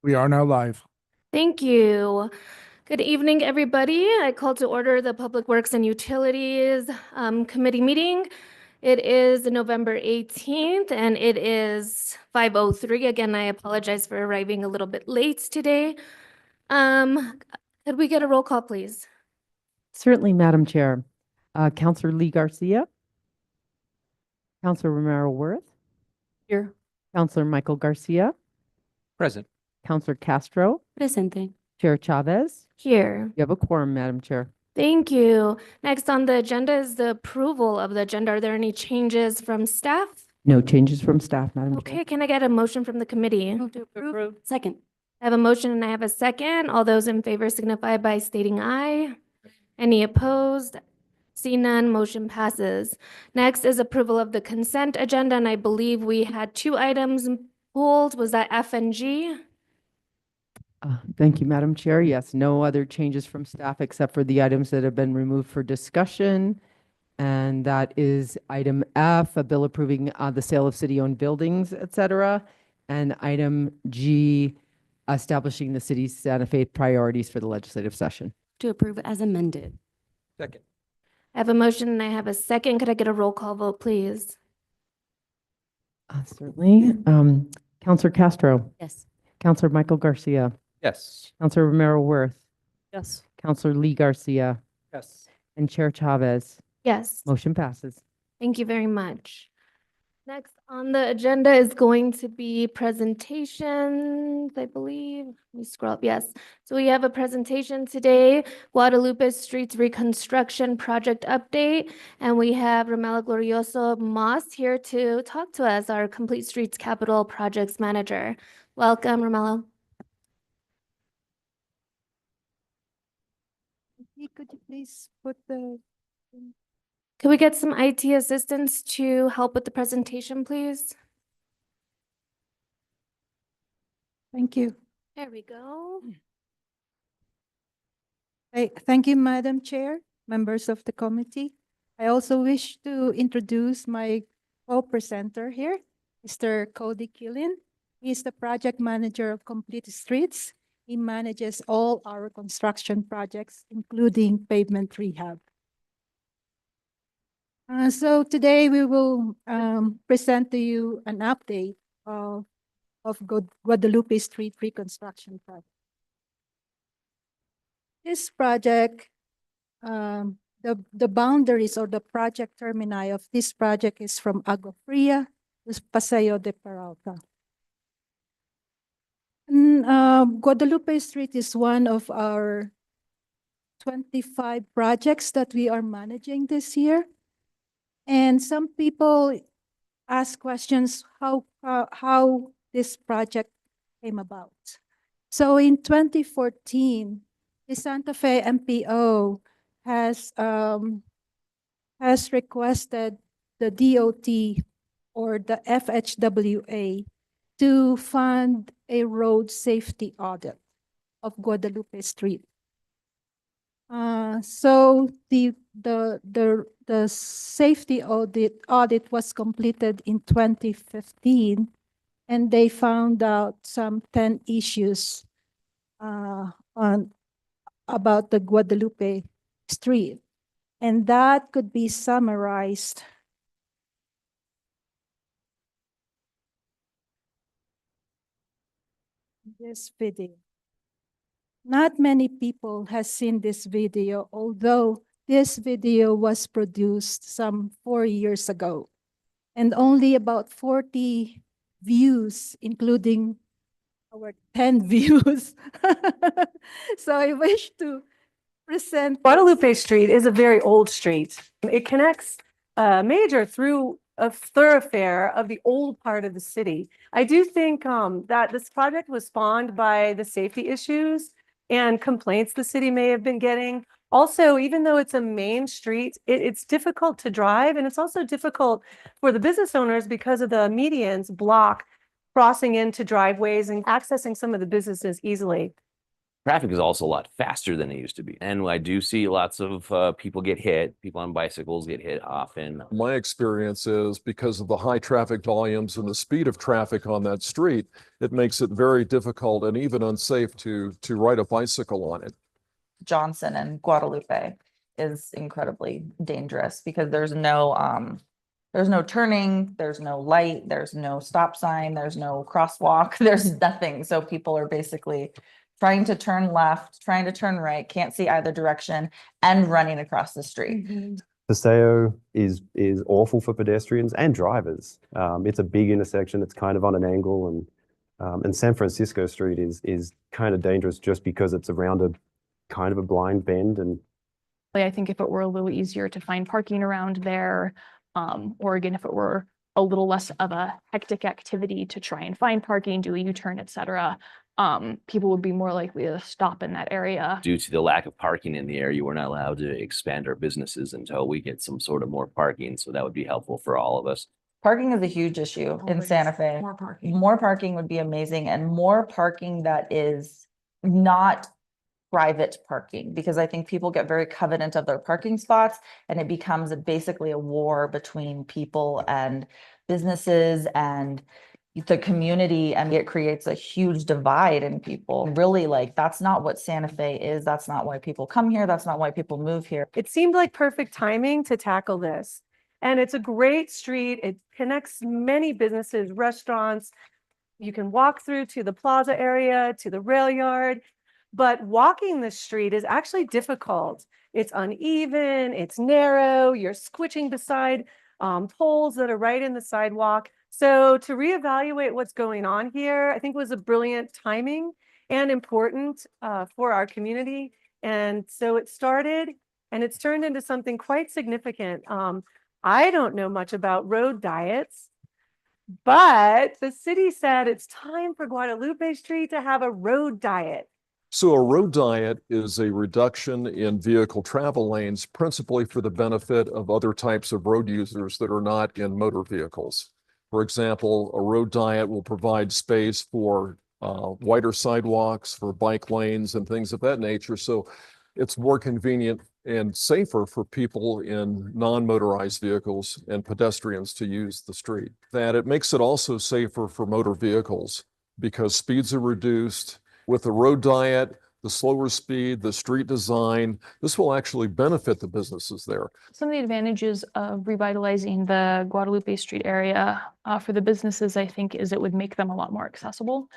We are now live. Thank you. Good evening, everybody. I call to order the Public Works and Utilities Committee meeting. It is November 18th and it is 5:03. Again, I apologize for arriving a little bit late today. Could we get a roll call, please? Certainly, Madam Chair. Councillor Lee Garcia. Councillor Romero Worth. Here. Councillor Michael Garcia. Present. Councillor Castro. Presente. Chair Chavez. Here. You have a quorum, Madam Chair. Thank you. Next on the agenda is the approval of the agenda. Are there any changes from staff? No changes from staff, Madam Chair. Okay, can I get a motion from the committee? Move to approve. Second. I have a motion and I have a second. All those in favor signify by stating aye. Any opposed? See none, motion passes. Next is approval of the consent agenda, and I believe we had two items pulled. Was that F and G? Thank you, Madam Chair. Yes, no other changes from staff except for the items that have been removed for discussion. And that is item F, a bill approving the sale of city-owned buildings, et cetera. And item G, establishing the city's Santa Fe priorities for the legislative session. To approve as amended. Second. I have a motion and I have a second. Could I get a roll call vote, please? Certainly. Councillor Castro. Yes. Councillor Michael Garcia. Yes. Councillor Romero Worth. Yes. Councillor Lee Garcia. Yes. And Chair Chavez. Yes. Motion passes. Thank you very much. Next on the agenda is going to be presentations, I believe. Let me scroll up. Yes. So we have a presentation today, Guadalupe Streets Reconstruction Project Update. And we have Romela Glorioso Moss here to talk to us, our Complete Streets Capital Projects Manager. Welcome, Romela. Could you please put the... Could we get some IT assistance to help with the presentation, please? Thank you. There we go. Thank you, Madam Chair, members of the committee. I also wish to introduce my co-presenter here, Mr. Cody Killian. He's the project manager of Complete Streets. He manages all our construction projects, including pavement rehab. So today we will present to you an update of Guadalupe Street Reconstruction Project. This project, the boundaries or the project termini of this project is from Agua Fria to Paseo de Peralta. Guadalupe Street is one of our 25 projects that we are managing this year. And some people ask questions how this project came about. So in 2014, the Santa Fe MPO has requested the DOT or the FHWA to fund a road safety audit of Guadalupe Street. So the safety audit was completed in 2015, and they found out some 10 issues about the Guadalupe Street, and that could be summarized in this video. Not many people has seen this video, although this video was produced some 4 years ago, and only about 40 views, including our 10 views. So I wish to present. Guadalupe Street is a very old street. It connects Major through a thoroughfare of the old part of the city. I do think that this project was spawned by the safety issues and complaints the city may have been getting. Also, even though it's a main street, it's difficult to drive, and it's also difficult for the business owners because of the medians block crossing into driveways and accessing some of the businesses easily. Traffic is also a lot faster than it used to be. And I do see lots of people get hit. People on bicycles get hit often. My experience is because of the high traffic volumes and the speed of traffic on that street, it makes it very difficult and even unsafe to ride a bicycle on it. Johnson and Guadalupe is incredibly dangerous because there's no turning, there's no light, there's no stop sign, there's no crosswalk, there's nothing. So people are basically trying to turn left, trying to turn right, can't see either direction, and running across the street. Paseo is awful for pedestrians and drivers. It's a big intersection. It's kind of on an angle, and San Francisco Street is kind of dangerous just because it's around a kind of a blind bend. And I think if it were a little easier to find parking around there, or again, if it were a little less of a hectic activity to try and find parking, do a U-turn, et cetera, people would be more likely to stop in that area. Due to the lack of parking in the area, we're not allowed to expand our businesses until we get some sort of more parking. So that would be helpful for all of us. Parking is a huge issue in Santa Fe. More parking. More parking would be amazing, and more parking that is not private parking, because I think people get very covenant of their parking spots and it becomes basically a war between people and businesses and the community, and it creates a huge divide in people. Really, like, that's not what Santa Fe is. That's not why people come here. That's not why people move here. It seemed like perfect timing to tackle this. And it's a great street. It connects many businesses, restaurants. You can walk through to the plaza area, to the rail yard. But walking the street is actually difficult. It's uneven, it's narrow, you're squishing beside poles that are right in the sidewalk. So to reevaluate what's going on here, I think was a brilliant timing and important for our community. And so it started and it's turned into something quite significant. I don't know much about road diets, but the city said it's time for Guadalupe Street to have a road diet. So a road diet is a reduction in vehicle travel lanes, principally for the benefit of other types of road users that are not in motor vehicles. For example, a road diet will provide space for wider sidewalks, for bike lanes and things of that nature. So it's more convenient and safer for people in non-motorized vehicles and pedestrians to use the street. That it makes it also safer for motor vehicles because speeds are reduced. With the road diet, the slower speed, the street design, this will actually benefit the businesses there. Some of the advantages of revitalizing the Guadalupe Street area for the businesses, I think, is it would make them a lot more accessible.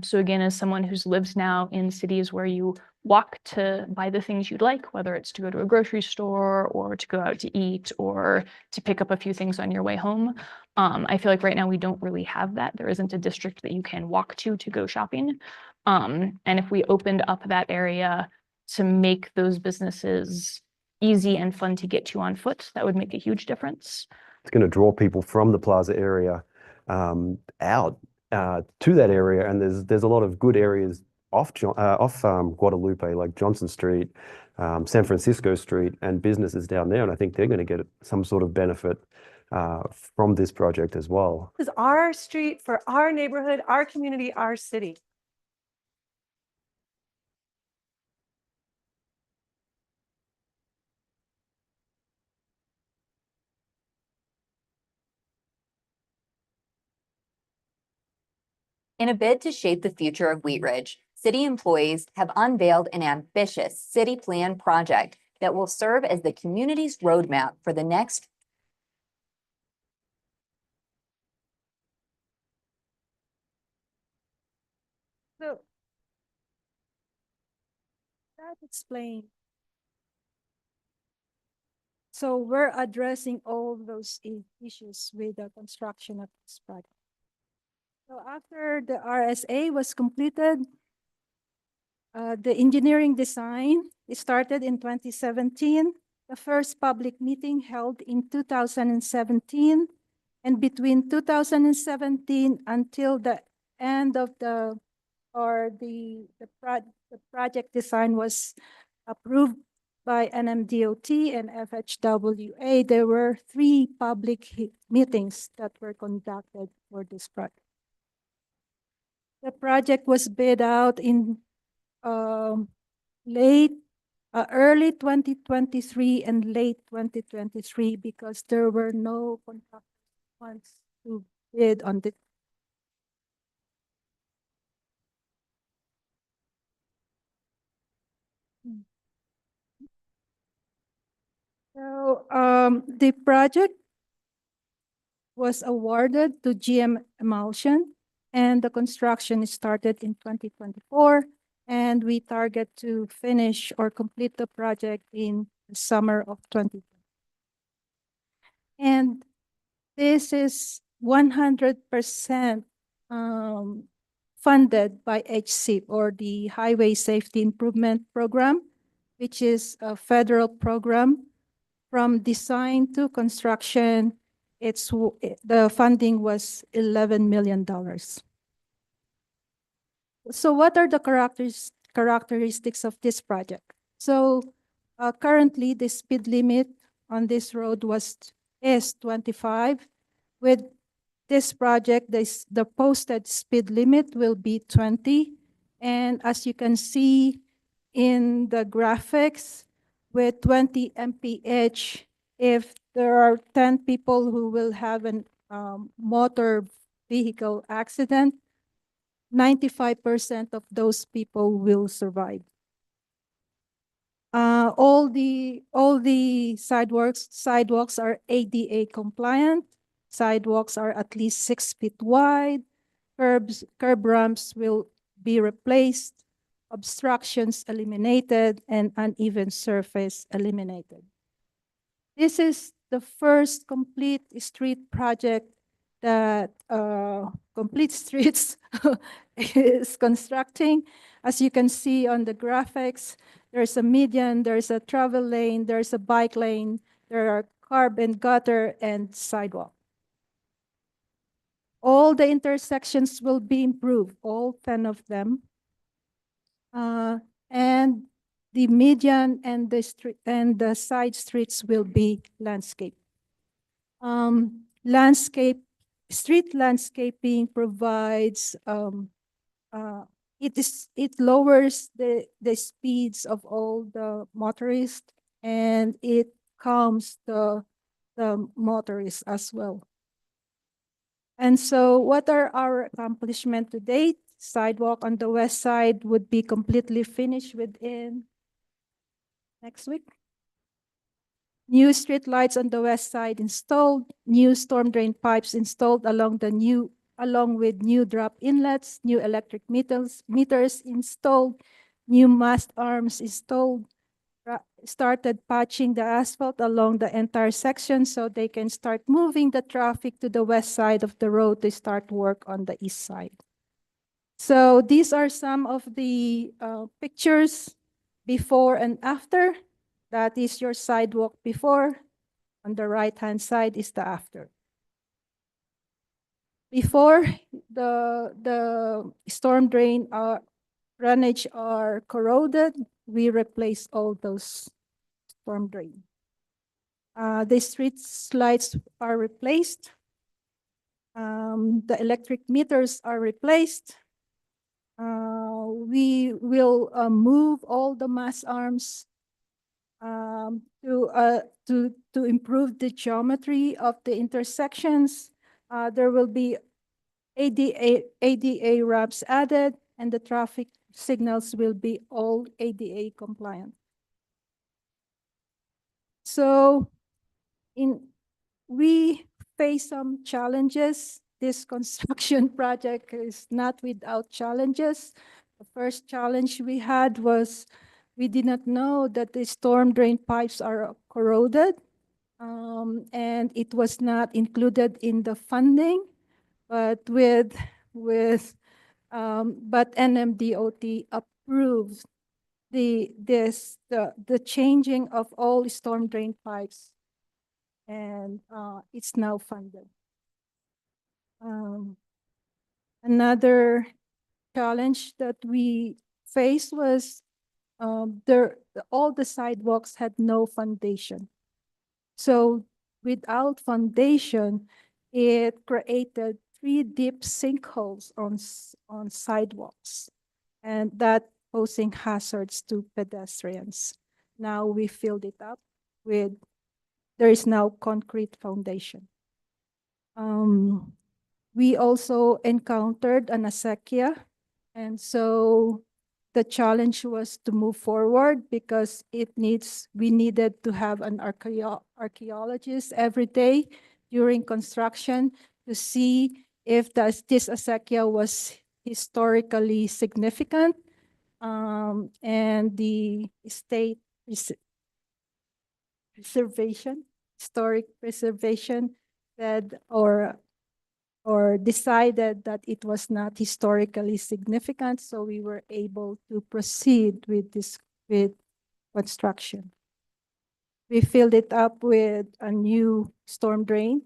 So again, as someone who's lives now in cities where you walk to buy the things you'd like, whether it's to go to a grocery store or to go out to eat or to pick up a few things on your way home, I feel like right now we don't really have that. There isn't a district that you can walk to go shopping. And if we opened up that area to make those businesses easy and fun to get to on foot, that would make a huge difference. it's going to draw people from the plaza area out to that area. And there's a lot of good areas off Guadalupe, like Johnson Street, San Francisco Street, and businesses down there. And I think they're going to get some sort of benefit from this project as well. This is our street for our neighborhood, our community, our city. In a bid to shape the future of Wheat Ridge, city employees have unveiled an ambitious city plan project that will serve as the community's roadmap for the next So that explains. So we're addressing all those issues with the construction of this project. So after the RSA was completed, the engineering design started in 2017. The first public meeting held in 2017, and between 2017 until the end of the project design was approved by NMDOT and FHWA, there were 3 public meetings that were conducted for this project. The project was bid out in late, early 2023 and late 2023 because there were no contract funds to bid on the. So, the project was awarded to GM Emulsion and the construction started in 2024. And we target to finish or complete the project in the summer of 2020. And this is 100% funded by HSIP or the Highway Safety Improvement Program, which is a federal program. From design to construction, the funding was $11 million. So what are the characteristics of this project? So currently the speed limit on this road is 25. With this project, the posted speed limit will be 20. And as you can see in the graphics, with 20 mph, if there are 10 people who will have an motor vehicle accident, 95% of those people will survive. All the sidewalks are ADA compliant. Sidewalks are at least 6 feet wide. Curb ramps will be replaced, obstructions eliminated, and uneven surface eliminated. This is the first complete street project that Complete Streets is constructing. As you can see on the graphics, there's a median, there's a travel lane, there's a bike lane, there are curb and gutter and sidewalk. All the intersections will be improved, all 10 of them. And the median and the side streets will be landscaped. Street landscaping provides, it lowers the speeds of all the motorists and it calms the motorists as well. And so what are our accomplishments to date? Sidewalk on the west side would be completely finished within next week. New street lights on the west side installed, new storm drain pipes installed along with new drop inlets, new electric meters installed, new mast arms installed, started patching the asphalt along the entire section so they can start moving the traffic to the west side of the road to start work on the east side. So these are some of the pictures before and after. That is your sidewalk before. On the right-hand side is the after. Before, the storm drain drainage are corroded. We replace all those storm drain. The street lights are replaced. The electric meters are replaced. We will move all the mast arms to improve the geometry of the intersections. There will be ADA ramps added, and the traffic signals will be all ADA compliant. So we face some challenges. This construction project is not without challenges. The first challenge we had was we did not know that the storm drain pipes are corroded, and it was not included in the funding. But but NMDOT approved the changing of all storm drain pipes, and it's now funded. Another challenge that we faced was all the sidewalks had no foundation. So without foundation, it created 3 deep sinkholes on sidewalks. And that posing hazards to pedestrians. Now we filled it up with, there is now concrete foundation. We also encountered an acequia, and so the challenge was to move forward because we needed to have an archaeologist every day during construction to see if this acequia was historically significant. And the state historic preservation said or decided that it was not historically significant, so we were able to proceed with construction. We filled it up with a new storm drain.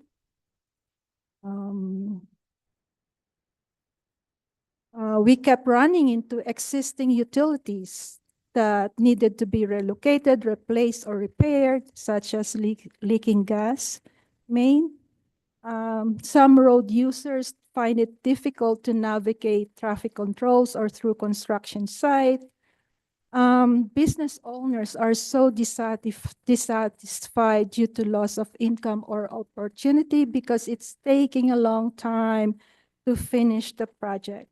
We kept running into existing utilities that needed to be relocated, replaced, or repaired, such as leaking gas main. Some road users find it difficult to navigate traffic controls or through construction site. Business owners are so dissatisfied due to loss of income or opportunity because it's taking a long time to finish the project.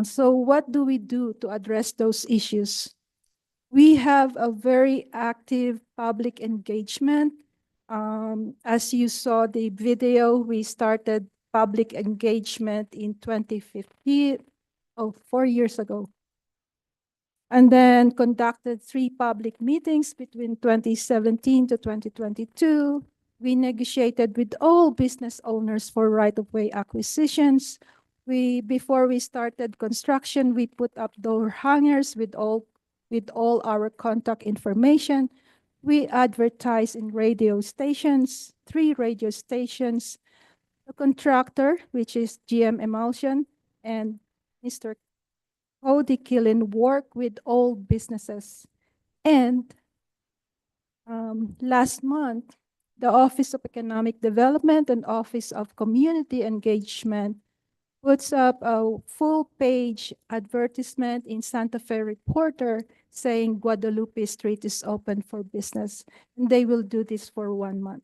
So what do we do to address those issues? We have a very active public engagement. As you saw the video, we started public engagement in 2015, 4 years ago. And then conducted 3 public meetings between 2017 to 2022. We negotiated with all business owners for right-of-way acquisitions. Before we started construction, we put up door hangers with all our contact information. We advertise in radio stations, 3 radio stations. The contractor, which is GM Emulsion, and Mr. Cody Killen work with all businesses. And last month, the Office of Economic Development and Office of Community Engagement puts up a full-page advertisement in Santa Fe Reporter saying Guadalupe Street is open for business, and they will do this for 1 month.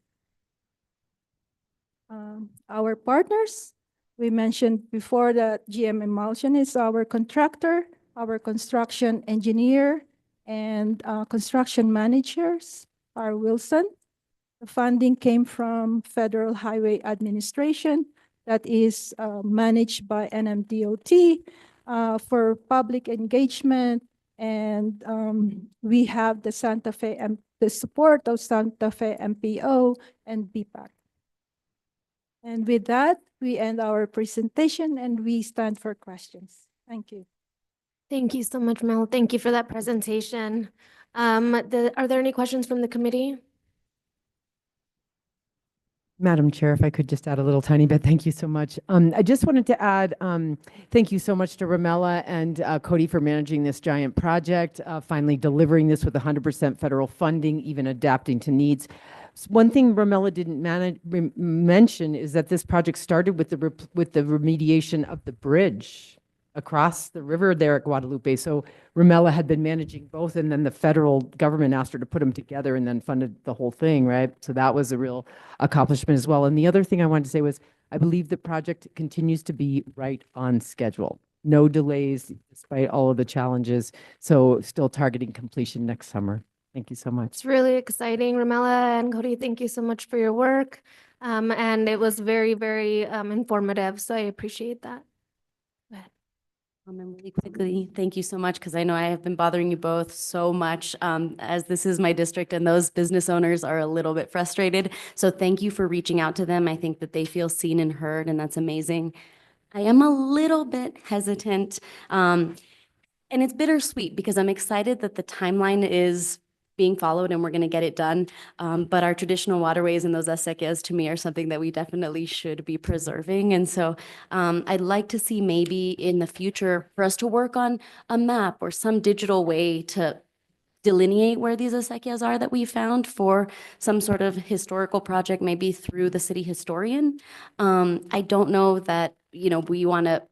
Our partners, we mentioned before that GM Emulsion is our contractor, our construction engineer, and construction managers are Wilson. The funding came from Federal Highway Administration that is managed by NMDOT for public engagement, and we have the support of Santa Fe MPO and BPAC. And with that, we end our presentation and we stand for questions. Thank you. Thank you so much, Mel. Thank you for that presentation. Are there any questions from the committee? Madam Chair, if I could just add a little tiny bit, thank you so much. I just wanted to add, thank you so much to Ramella and Cody for managing this giant project, finally delivering this with 100% federal funding, even adapting to needs. One thing Ramella didn't mention is that this project started with the remediation of the bridge across the river there at Guadalupe. So Ramella had been managing both, and then the federal government asked her to put them together and then funded the whole thing, right? So that was a real accomplishment as well. And the other thing I wanted to say was, I believe the project continues to be right on schedule. No delays despite all of the challenges. So still targeting completion next summer. Thank you so much. It's really exciting. Ramella and Cody, thank you so much for your work. And it was very, very informative. So I appreciate that. Go ahead. And really quickly, thank you so much, because I know I have been bothering you both so much, as this is my district and those business owners are a little bit frustrated. So thank you for reaching out to them. I think that they feel seen and heard, and that's amazing. I am a little bit hesitant, and it's bittersweet because I'm excited that the timeline is being followed and we're going to get it done. But our traditional waterways and those acequias to me are something that we definitely should be preserving. And so I'd like to see maybe in the future for us to work on a map or some digital way to delineate where these acequias are that we found for some sort of historical project, maybe through the city historian. I don't know that, we want to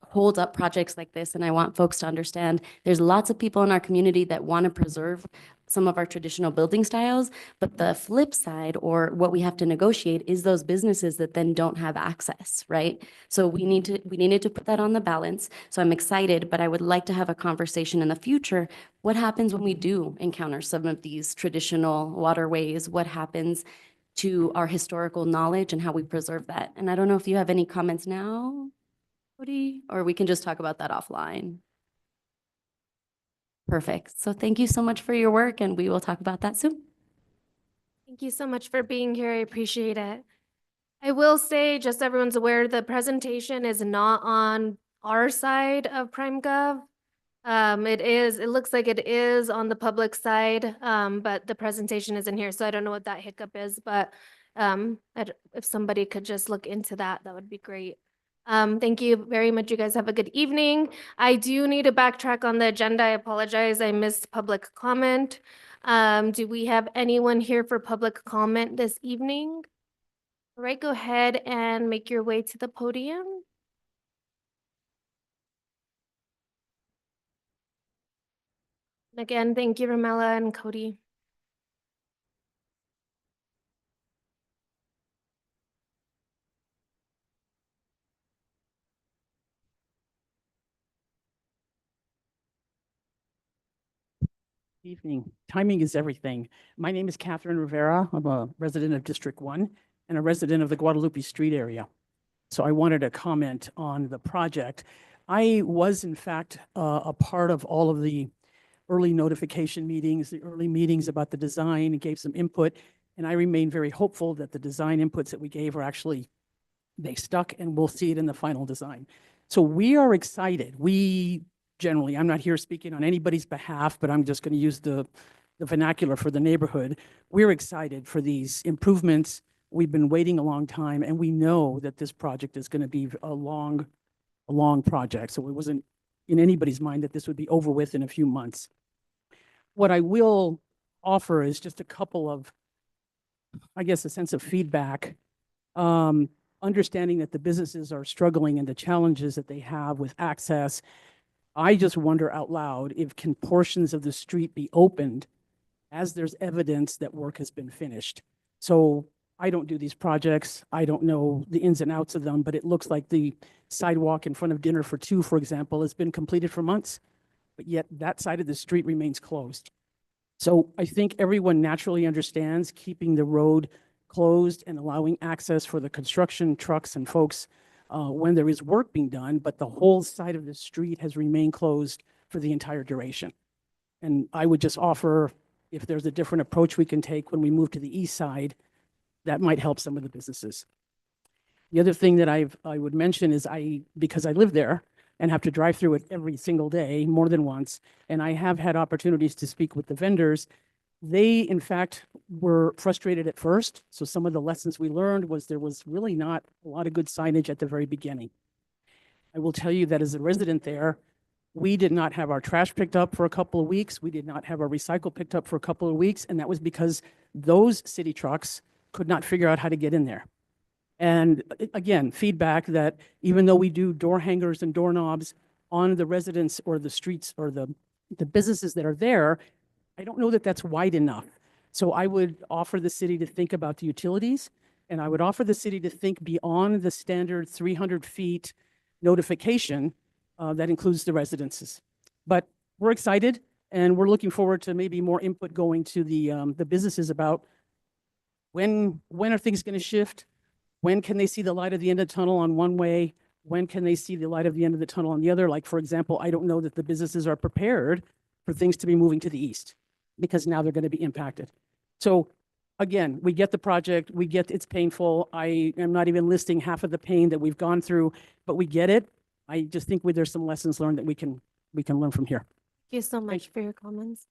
hold up projects like this. And I want folks to understand there's lots of people in our community that want to preserve some of our traditional building styles, but the flip side, or what we have to negotiate, is those businesses that then don't have access, right? So we needed to put that on the balance. So I'm excited, but I would like to have a conversation in the future. What happens when we do encounter some of these traditional waterways? What happens to our historical knowledge and how we preserve that? And I don't know if you have any comments now, Cody, or we can just talk about that offline. Perfect. So thank you so much for your work, and we will talk about that soon. Thank you so much for being here. I appreciate it. I will say, just so everyone's aware, the presentation is not on our side of PrimeGov. It looks like it is on the public side, but the presentation isn't here, so I don't know what that hiccup is, but if somebody could just look into that, that would be great. Thank you very much. You guys have a good evening. I do need to backtrack on the agenda. I apologize. I missed public comment. Do we have anyone here for public comment this evening? All right, go ahead and make your way to the podium. Again, thank you, Ramela and Cody. Evening. Timing is everything. My name is Catherine Rivera. I'm a resident of District 1 and a resident of the Guadalupe Street area. So I wanted to comment on the project. I was, in fact, a part of all of the early notification meetings, the early meetings about the design, and gave some input. And I remain very hopeful that the design inputs that we gave are actually, they stuck, and we'll see it in the final design. So we are excited. We generally, I'm not here speaking on anybody's behalf, but I'm just going to use the vernacular for the neighborhood. We're excited for these improvements. We've been waiting a long time, and we know that this project is going to be a long project. So it wasn't in anybody's mind that this would be over with in a few months. What I will offer is just a couple of, I guess, a sense of feedback, understanding that the businesses are struggling and the challenges that they have with access. I just wonder out loud, if can portions of the street be opened as there's evidence that work has been finished? So I don't do these projects. I don't know the ins and outs of them, but it looks like the sidewalk in front of Dinner for Two, for example, has been completed for months, but yet that side of the street remains closed. So I think everyone naturally understands keeping the road closed and allowing access for the construction trucks and folks when there is work being done, but the whole side of the street has remained closed for the entire duration. And I would just offer, if there's a different approach we can take when we move to the east side, that might help some of the businesses. The other thing that I would mention is because I live there and have to drive through it every single day, more than once, and I have had opportunities to speak with the vendors. They, in fact, were frustrated at first. So some of the lessons we learned was there was really not a lot of good signage at the very beginning. I will tell you that as a resident there, we did not have our trash picked up for a couple of weeks. We did not have our recycle picked up for a couple of weeks. And that was because those city trucks could not figure out how to get in there. And again, feedback that even though we do door hangers and doorknobs on the residents or the streets or the businesses that are there, I don't know that that's wide enough. So I would offer the city to think about the utilities, and I would offer the city to think beyond the standard 300 feet notification that includes the residences. But we're excited, and we're looking forward to maybe more input going to the businesses about when are things going to shift? When can they see the light at the end of the tunnel on one way? When can they see the light at the end of the tunnel on the other? Like, for example, I don't know that the businesses are prepared for things to be moving to the east, because now they're going to be impacted. So again, we get the project, we get it's painful. I am not even listing half of the pain that we've gone through, but we get it. I just think there's some lessons learned that we can learn from here. Thank you so much for your comments.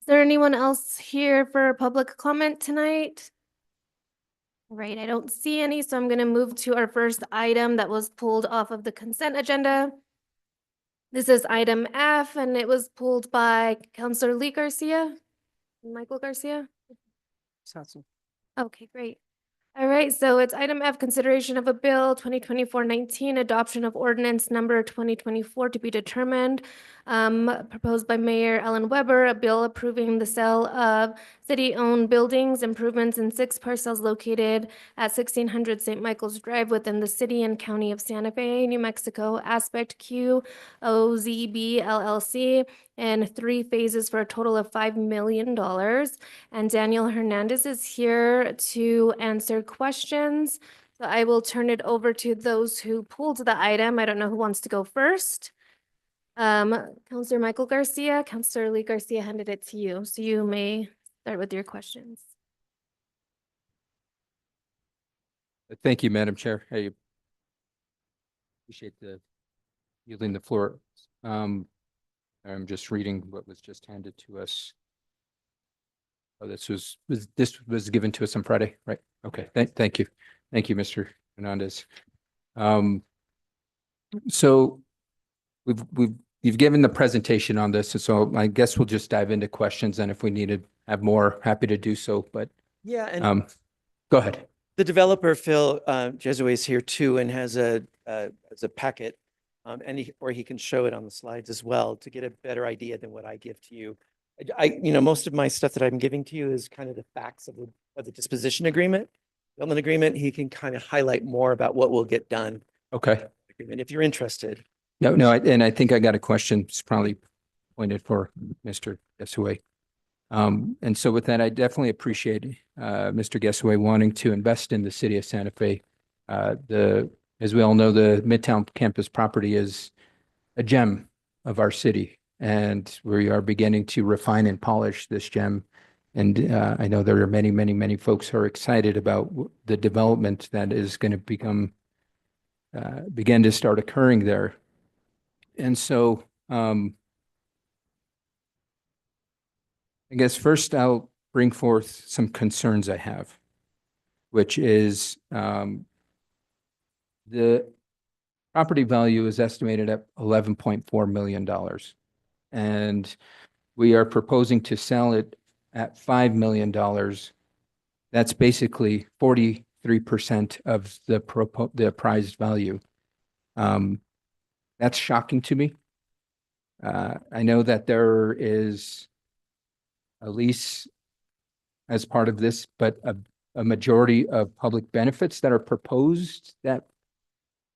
Is there anyone else here for public comment tonight? Right, I don't see any, so I'm going to move to our first item that was pulled off of the consent agenda. This is item F, and it was pulled by Councilor Lee Garcia, Michael Garcia. Okay, great. All right, so it's item F, consideration of a bill 2024-19, adoption of ordinance number 2024 to be determined, proposed by Mayor Ellen Weber, a bill approving the sale of city-owned buildings, improvements in 6 parcels located at 1600 St. Michael's Drive within the city and county of Santa Fe, New Mexico, aspect Q OZB LLC, in 3 phases for a total of $5 million. And Daniel Hernandez is here to answer questions. So I will turn it over to those who pulled the item. I don't know who wants to go first. Counselor Michael Garcia, Counselor Lee Garcia handed it to you, so you may start with your questions. Thank you, Madam Chair. I appreciate the yielding the floor. I'm just reading what was just handed to us. Oh, this was given to us on Friday, right? Okay, thank you. Thank you, Mr. Hernandez. So you've given the presentation on this, and so I guess we'll just dive into questions, and if we need to have more, happy to do so, but Yeah, and go ahead. the developer, Phil Jesue, is here too and has a packet, and or he can show it on the slides as well to get a better idea than what I give to you. Most of my stuff that I'm giving to you is kind of the facts of the disposition agreement. Development agreement, he can kind of highlight more about what will get done. Okay. Agreement, if you're interested. No, and I think I got a question. It's probably pointed for Mr. Jesue. And so with that, I definitely appreciate Mr. Jesue wanting to invest in the city of Santa Fe. As we all know, the Midtown campus property is a gem of our city, and we are beginning to refine and polish this gem. And I know there are many, many, many folks who are excited about the development that is going to begin to start occurring there. And so I guess first I'll bring forth some concerns I have, which is the property value is estimated at $11.4 million. And we are proposing to sell it at $5 million. That's basically 43% of the appraised value. That's shocking to me. I know that there is a lease as part of this, but a majority of public benefits that are proposed that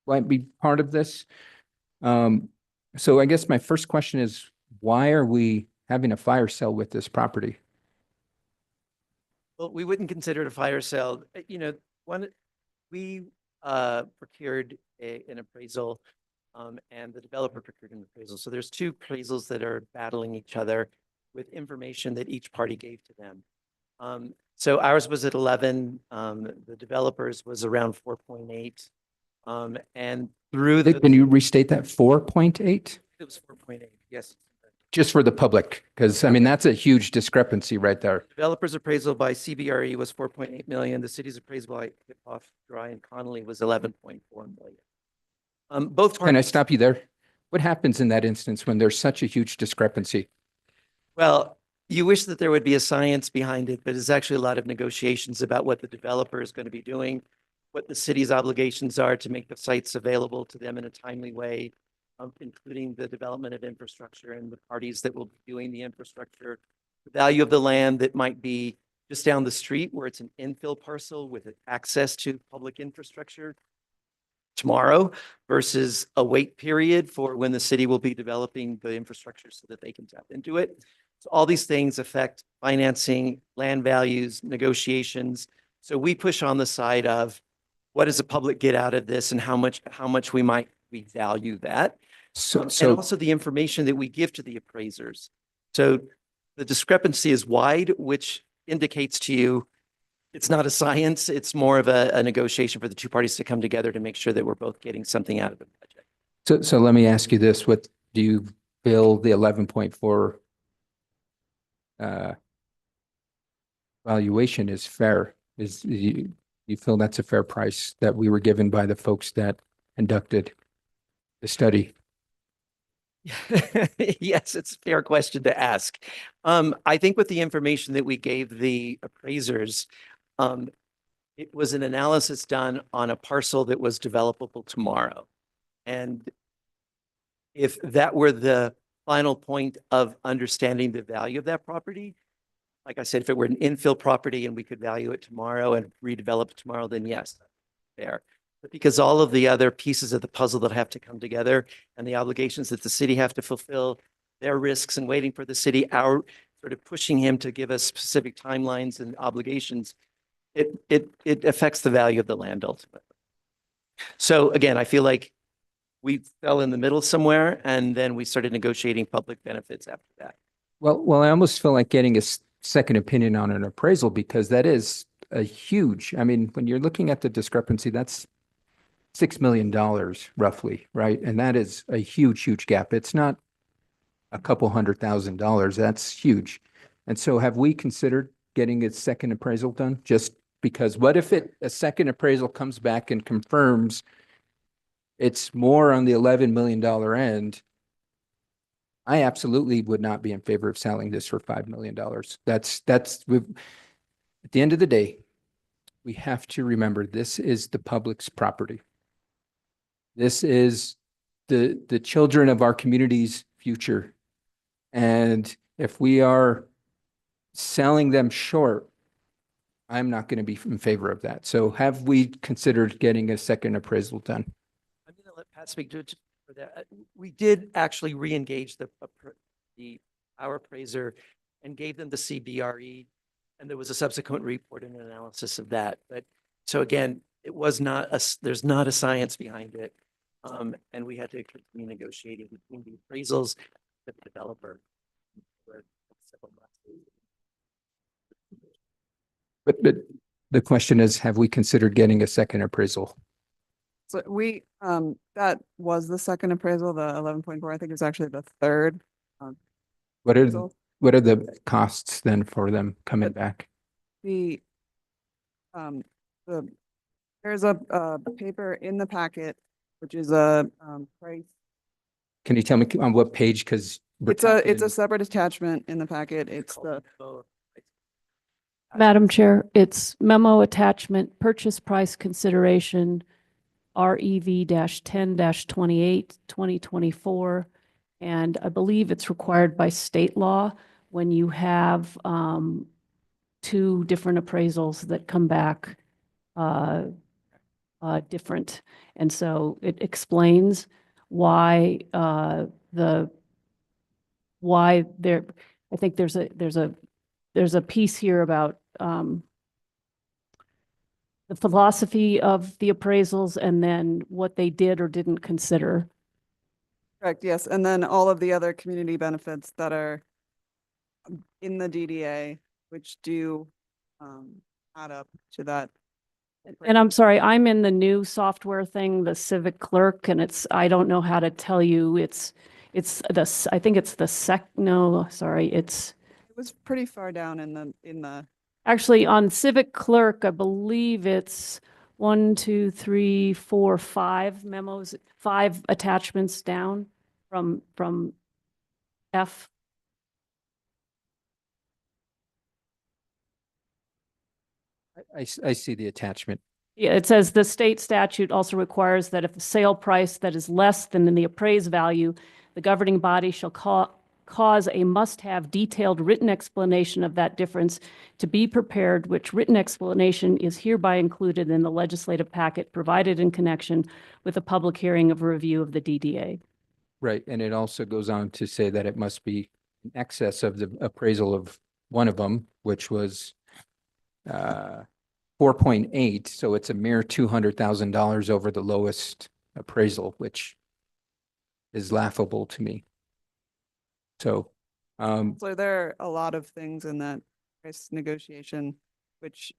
might be part of this. So I guess my first question is, why are we having a fire sale with this property? Well, we wouldn't consider it a fire sale. We procured an appraisal, and the developer procured an appraisal. So there's 2 appraisals that are battling each other with information that each party gave to them. So ours was at 11, the developers was around 4.8. And through Can you restate that 4.8? It was 4.8, yes. Just for the public, because I mean, that's a huge discrepancy right there. Developer's appraisal by CBRE was 4.8 million. The city's appraisal by Hiphoff, Dry and Connolly was 11.4 million. Both Can I stop you there? What happens in that instance when there's such a huge discrepancy? Well, you wish that there would be a science behind it, but it's actually a lot of negotiations about what the developer is going to be doing, what the city's obligations are to make the sites available to them in a timely way, including the development of infrastructure and the parties that will be doing the infrastructure, the value of the land that might be just down the street where it's an infill parcel with access to public infrastructure tomorrow versus a wait period for when the city will be developing the infrastructure so that they can tap into it. So all these things affect financing, land values, negotiations. So we push on the side of what does the public get out of this and how much we value that. And also the information that we give to the appraisers. So the discrepancy is wide, which indicates to you it's not a science. It's more of a negotiation for the 2 parties to come together to make sure that we're both getting something out of the project. So let me ask you this: what do you feel the 11.4 valuation is fair? You feel that's a fair price that we were given by the folks that conducted the study? Yes, it's a fair question to ask. I think with the information that we gave the appraisers, it was an analysis done on a parcel that was developable tomorrow. And if that were the final point of understanding the value of that property, like I said, if it were an infill property and we could value it tomorrow and redevelop it tomorrow, then yes, fair. But because all of the other pieces of the puzzle that have to come together and the obligations that the city have to fulfill, their risks and waiting for the city, our sort of pushing him to give us specific timelines and obligations, it affects the value of the land ultimately. So again, I feel like we fell in the middle somewhere and then we started negotiating public benefits after that. Well, I almost feel like getting a second opinion on an appraisal because that is a huge, I mean, when you're looking at the discrepancy, that's $6 million roughly, right? And that is a huge, huge gap. It's not a couple $100,000. That's huge. And so have we considered getting a second appraisal done? Just because what if a second appraisal comes back and confirms it's more on the $11 million end? I absolutely would not be in favor of selling this for $5 million. At the end of the day, we have to remember this is the public's property. This is the children of our community's future. And if we are selling them short, I'm not going to be in favor of that. So have we considered getting a second appraisal done? I'm going to let Pat speak to it for that. We did actually re-engage our appraiser and gave them the CBRE, and there was a subsequent report and analysis of that. But so again, it was not there's not a science behind it. And we had to continue negotiating between the appraisals and the developer. But the question is, have we considered getting a second appraisal? So that was the second appraisal, the 11.4, I think it's actually the third. What are appraisal. what are the costs then for them coming back? There's a paper in the packet, which is a price. Can you tell me on what page? Because It's a separate attachment in the packet. It's the Madam Chair, it's memo attachment, purchase price consideration, REV-10-28, 2024. And I believe it's required by state law when you have two different appraisals that come back different. And so it explains why I think there's a piece here about the philosophy of the appraisals and then what they did or didn't consider. correct, yes. And then all of the other community benefits that are in the DDA, which do add up to that. And I'm sorry, I'm in the new software thing, the Civic Clerk, and I don't know how to tell you, I think it's it was pretty far down in the. Actually, on Civic Clerk, I believe it's 1, 2, 3, 4, 5 memos, 5 attachments down from F. I see the attachment. Yeah, it says the state statute also requires that if the sale price that is less than the appraised value, the governing body shall cause a must-have detailed written explanation of that difference to be prepared, which written explanation is hereby included in the legislative packet provided in connection with a public hearing of a review of the DDA. Right. And it also goes on to say that it must be in excess of the appraisal of one of them, which was 4.8. So it's a mere $200,000 over the lowest appraisal, which is laughable to me. So there are a lot of things in that price negotiation, which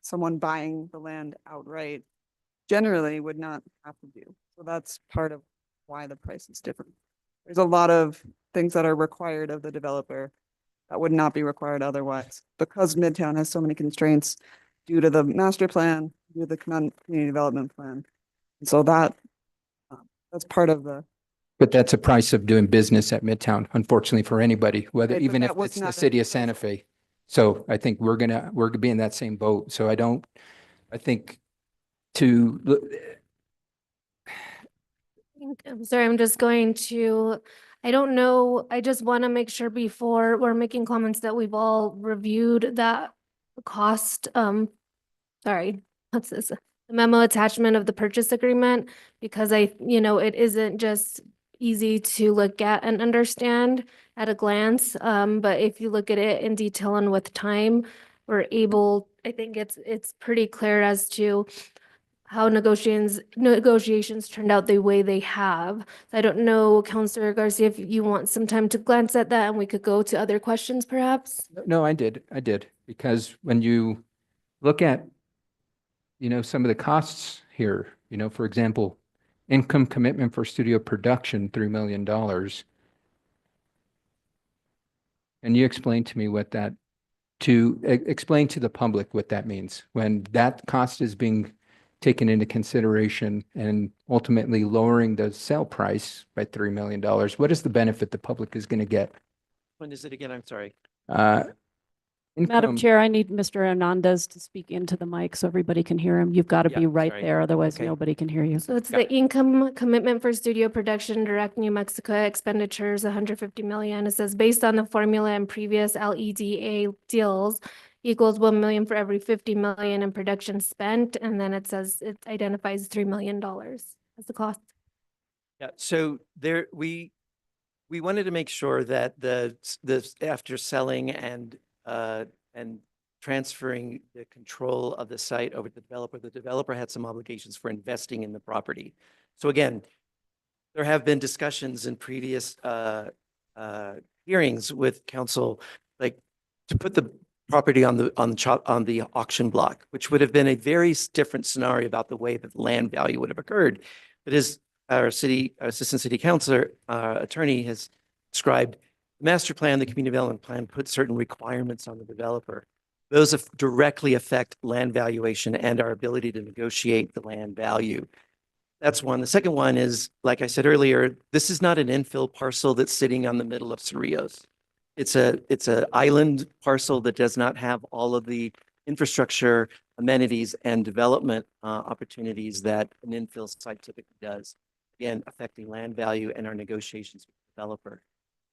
someone buying the land outright generally would not have to do. So that's part of why the price is different. There's a lot of things that are required of the developer that would not be required otherwise, because Midtown has so many constraints due to the master plan, due to the community development plan. And so that's part of the. but that's a price of doing business at Midtown, unfortunately for anybody, whether Right, but even that if was it's the not city an of Santa Fe. So I think we're gonna be in that same boat. So I think to, I'm sorry, I'm just going to, I don't know, I just want to make sure before we're making comments that we've all reviewed that cost, sorry, what's this? The memo attachment of the purchase agreement, because it isn't just easy to look at and understand at a glance. But if you look at it in detail and with time, I think it's pretty clear as to how negotiations turned out the way they have. I don't know, Counselor Garcia, if you want some time to glance at that and we could go to other questions perhaps? no, I did, because when you look at, some of the costs here, for example, income commitment for studio production, $3 million. Can you explain to me what that, explain to the public what that means when that cost is being taken into consideration and ultimately lowering the sale price by $3 million? What is the benefit the public is going to get? When is it again? I'm sorry. Madam Income- Chair, I need Mr. Hernandez to speak into the mic so everybody can hear him. You've got to Yeah, be right sorry. there, otherwise Okay. nobody can hear you. So it's the income commitment for studio production, direct New Mexico expenditures, 150 million. It says based on the formula and previous LEDA deals equals 1 million for every 50 million in production spent. And then it says it identifies $3 million as the cost. Yeah, so we wanted to make sure that the after selling and transferring the control of the site over to the developer had some obligations for investing in the property. So again, there have been discussions in previous hearings with council, like to put the property on the auction block, which would have been a very different scenario about the way that the land value would have occurred. But as our assistant city councilor attorney has described, the master plan, the community development plan put certain requirements on the developer. Those directly affect land valuation and our ability to negotiate the land value. That's one. The second one is, like I said earlier, this is not an infill parcel that's sitting on the middle of Cerrillos. It's a island parcel that does not have all of the infrastructure, amenities, and development opportunities that an infill site typically does. Again, affecting land value and our negotiations with the developer.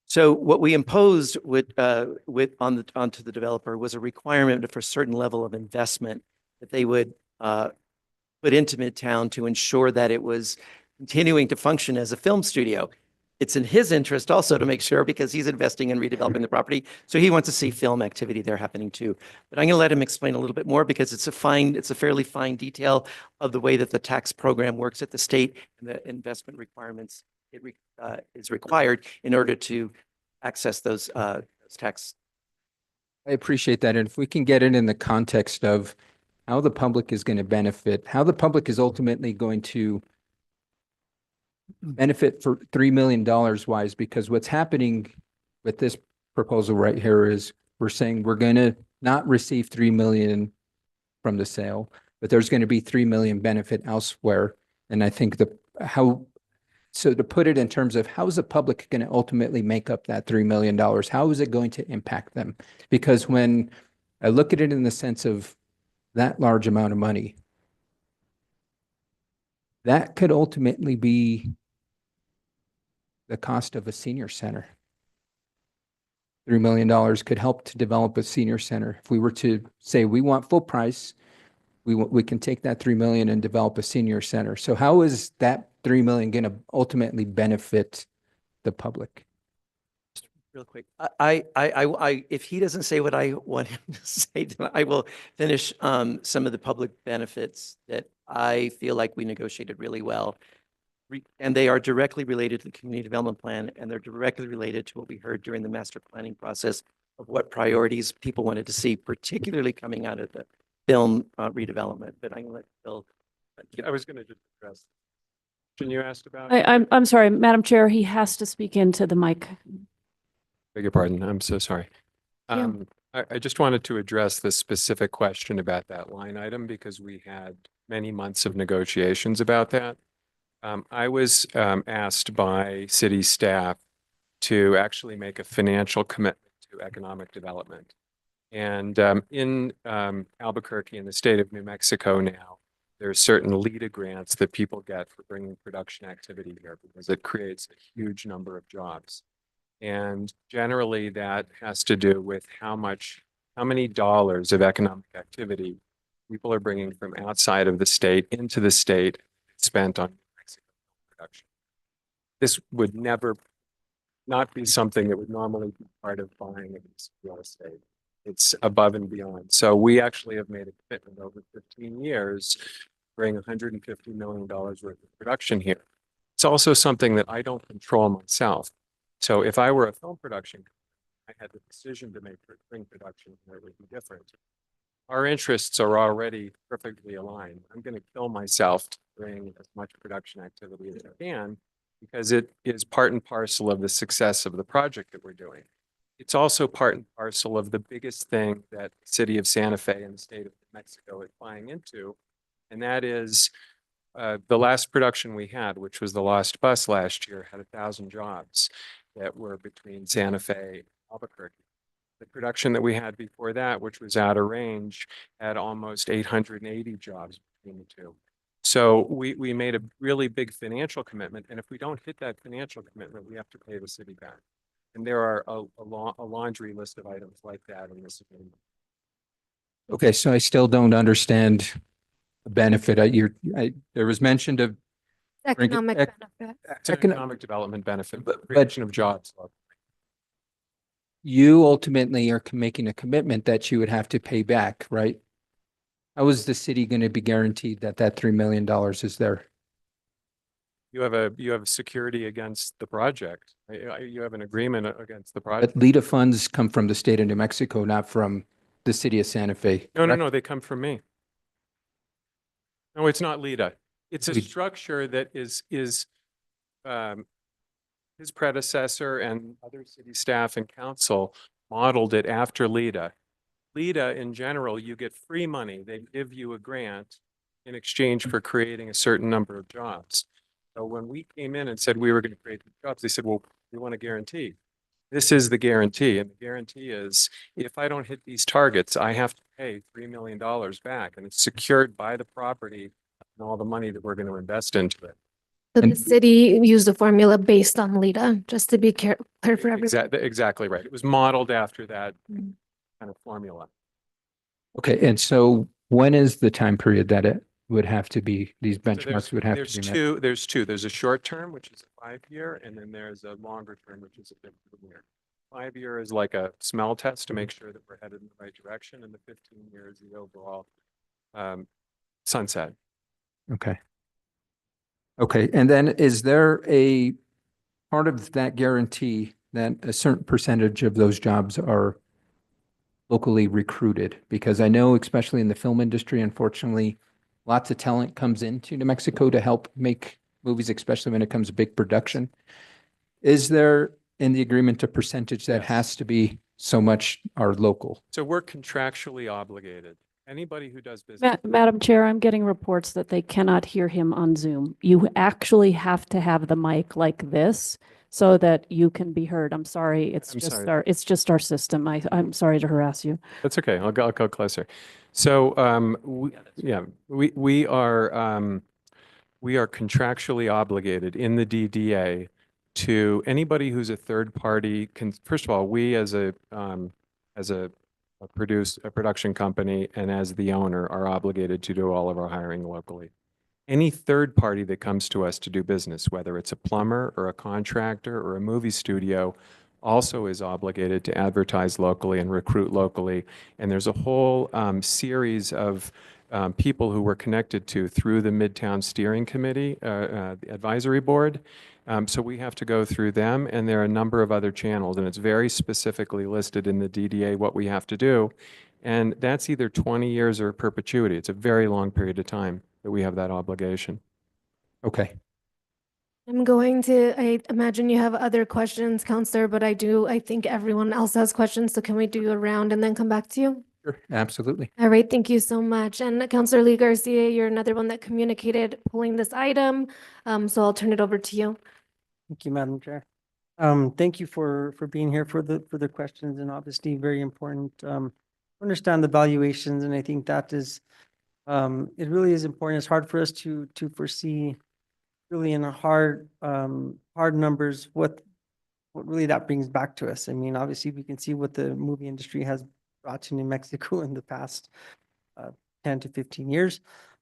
So what we imposed onto the developer was a requirement for a certain level of investment that they would put into Midtown to ensure that it was continuing to function as a film studio. It's in his interest also to make sure, because he's investing in redeveloping the property. So he wants to see film activity there happening too. But I'm going to let him explain a little bit more, because it's a fairly fine detail of the way that the tax program works at the state and the investment requirements is required in order to access those tax. I appreciate that. And if we can get it in the context of how the public is going to benefit, how the public is ultimately going to benefit for $3 million wise, because what's happening with this proposal right here is we're saying we're going to not receive 3 million from the sale, but there's going to be 3 million benefit elsewhere. And I think so to put it in terms of how is the public going to ultimately make up that $3 million? How is it going to impact them? Because when I look at it in the sense of that large amount of money, that could ultimately be the cost of a senior center. $3 million could help to develop a senior center. If we were to say we want full price, we can take that 3 million and develop a senior center. So how is that 3 million going to ultimately benefit the public? Real quick, if he doesn't say what I want him to say, then I will finish some of the public benefits that I feel like we negotiated really well. And they are directly related to the community development plan, and they're directly related to what we heard during the master planning process of what priorities people wanted to see, particularly coming out of the film redevelopment. But I'm going to let Phil. I was going to just address. Can you asked about? I'm sorry, Madam Chair, he has to speak into the mic. Beg your pardon. I'm so sorry. Yeah. I just wanted to address the specific question about that line item, because we had many months of negotiations about that. I was asked by city staff to actually make a financial commitment to economic development. And in Albuquerque in the state of New Mexico now, there's certain LEDA grants that people get for bringing production activity here because it creates a huge number of jobs. And generally that has to do with how many dollars of economic activity people are bringing from outside of the state into the state spent on New Mexico production. This would never not be something that would normally be part of buying a piece of real estate. It's above and beyond. So we actually have made a commitment over 15 years, bring $150 million worth of production here. It's also something that I don't control myself. So if I were a film production company, I had the decision to make for bring production here, it would be different. Our interests are already perfectly aligned. I'm going to kill myself to bring as much production activity as I can because it is part and parcel of the success of the project that we're doing. It's also part and parcel of the biggest thing that the city of Santa Fe and the state of New Mexico is buying into, and that is the last production we had, which was The Lost Bus last year, had 1,000 jobs that were between Santa Fe and Albuquerque. The production that we had before that, which was Outer Range, had almost 880 jobs between the two. So we made a really big financial commitment, and if we don't hit that financial commitment, we have to pay the city back. And there are a laundry list of items like that in this agreement. Okay, so I still don't understand the benefit. There was mentioned of Economic benefit. It's an economic development benefit, but creation of jobs. You ultimately are making a commitment that you would have to pay back, right? How is the city going to be guaranteed that that $3 million is there? You have a security against the project. You have an agreement against the project. But LEDA funds come from the state of New Mexico, not from the city of Santa Fe. No, they come from me. No, it's not LEDA. It's a structure that is his predecessor and other city staff and council modeled it after LEDA. LEDA in general, you get free money. They give you a grant in exchange for creating a certain number of jobs. So when we came in and said we were going to create the jobs, they said, well, we want a guarantee. This is the guarantee. And the guarantee is if I don't hit these targets, I have to pay $3 million back. And it's secured by the property and all the money that we're going to invest into it. So the city used a formula based on LEDA, just to be clear for everyone. Exactly right. It was modeled after that kind of formula. Okay, and so when is the time period that it would have to be, these So benchmarks would have to be met? There's two. There's a short term, which is a 5-year, and then there's a longer term, which is a 15-year. 5-year is like a smell test to make sure that we're headed in the right direction, and the 15-year is the overall sunset. Okay. Okay, and then is there a part of that guarantee that a certain percentage of those jobs are locally recruited? Because I know, especially in the film industry, unfortunately, lots of talent comes into New Mexico to help make movies, especially when it comes to big production. Is there in the agreement a percentage that has to be so much are local? So we're contractually obligated. Anybody who does business. Madam Chair, I'm getting reports that they cannot hear him on Zoom. You actually have to have the mic like this so that you can be heard. I'm sorry. It's just our system. I'm sorry to harass you. That's okay. I'll go closer. So we are contractually obligated in the DDA to anybody who's a third party. First of all, we as a production company and as the owner are obligated to do all of our hiring locally. Any third party that comes to us to do business, whether it's a plumber or a contractor or a movie studio, also is obligated to advertise locally and recruit locally. And there's a whole series of people who we're connected to through the Midtown Steering Committee, the advisory board. So we have to go through them, and there are a number of other channels, and it's very specifically listed in the DDA what we have to do. And that's either 20 years or perpetuity. It's a very long period of time that we have that obligation. Okay. I imagine you have other questions, Counselor, but I think everyone else has questions. So can we do a round and then come back to you? Sure, absolutely. All right, thank you so much. And Counselor Lee Garcia, you're another one that communicated pulling this item. So I'll turn it over to you. Thank you, Madam Chair. Thank you for being here for the questions, and obviously very important understand the valuations, and I think that is, it really is important. It's hard for us to foresee really in a hard numbers what really that brings back to us. I mean, obviously we can see what the movie industry has brought to New Mexico in the past 10 to 15 years.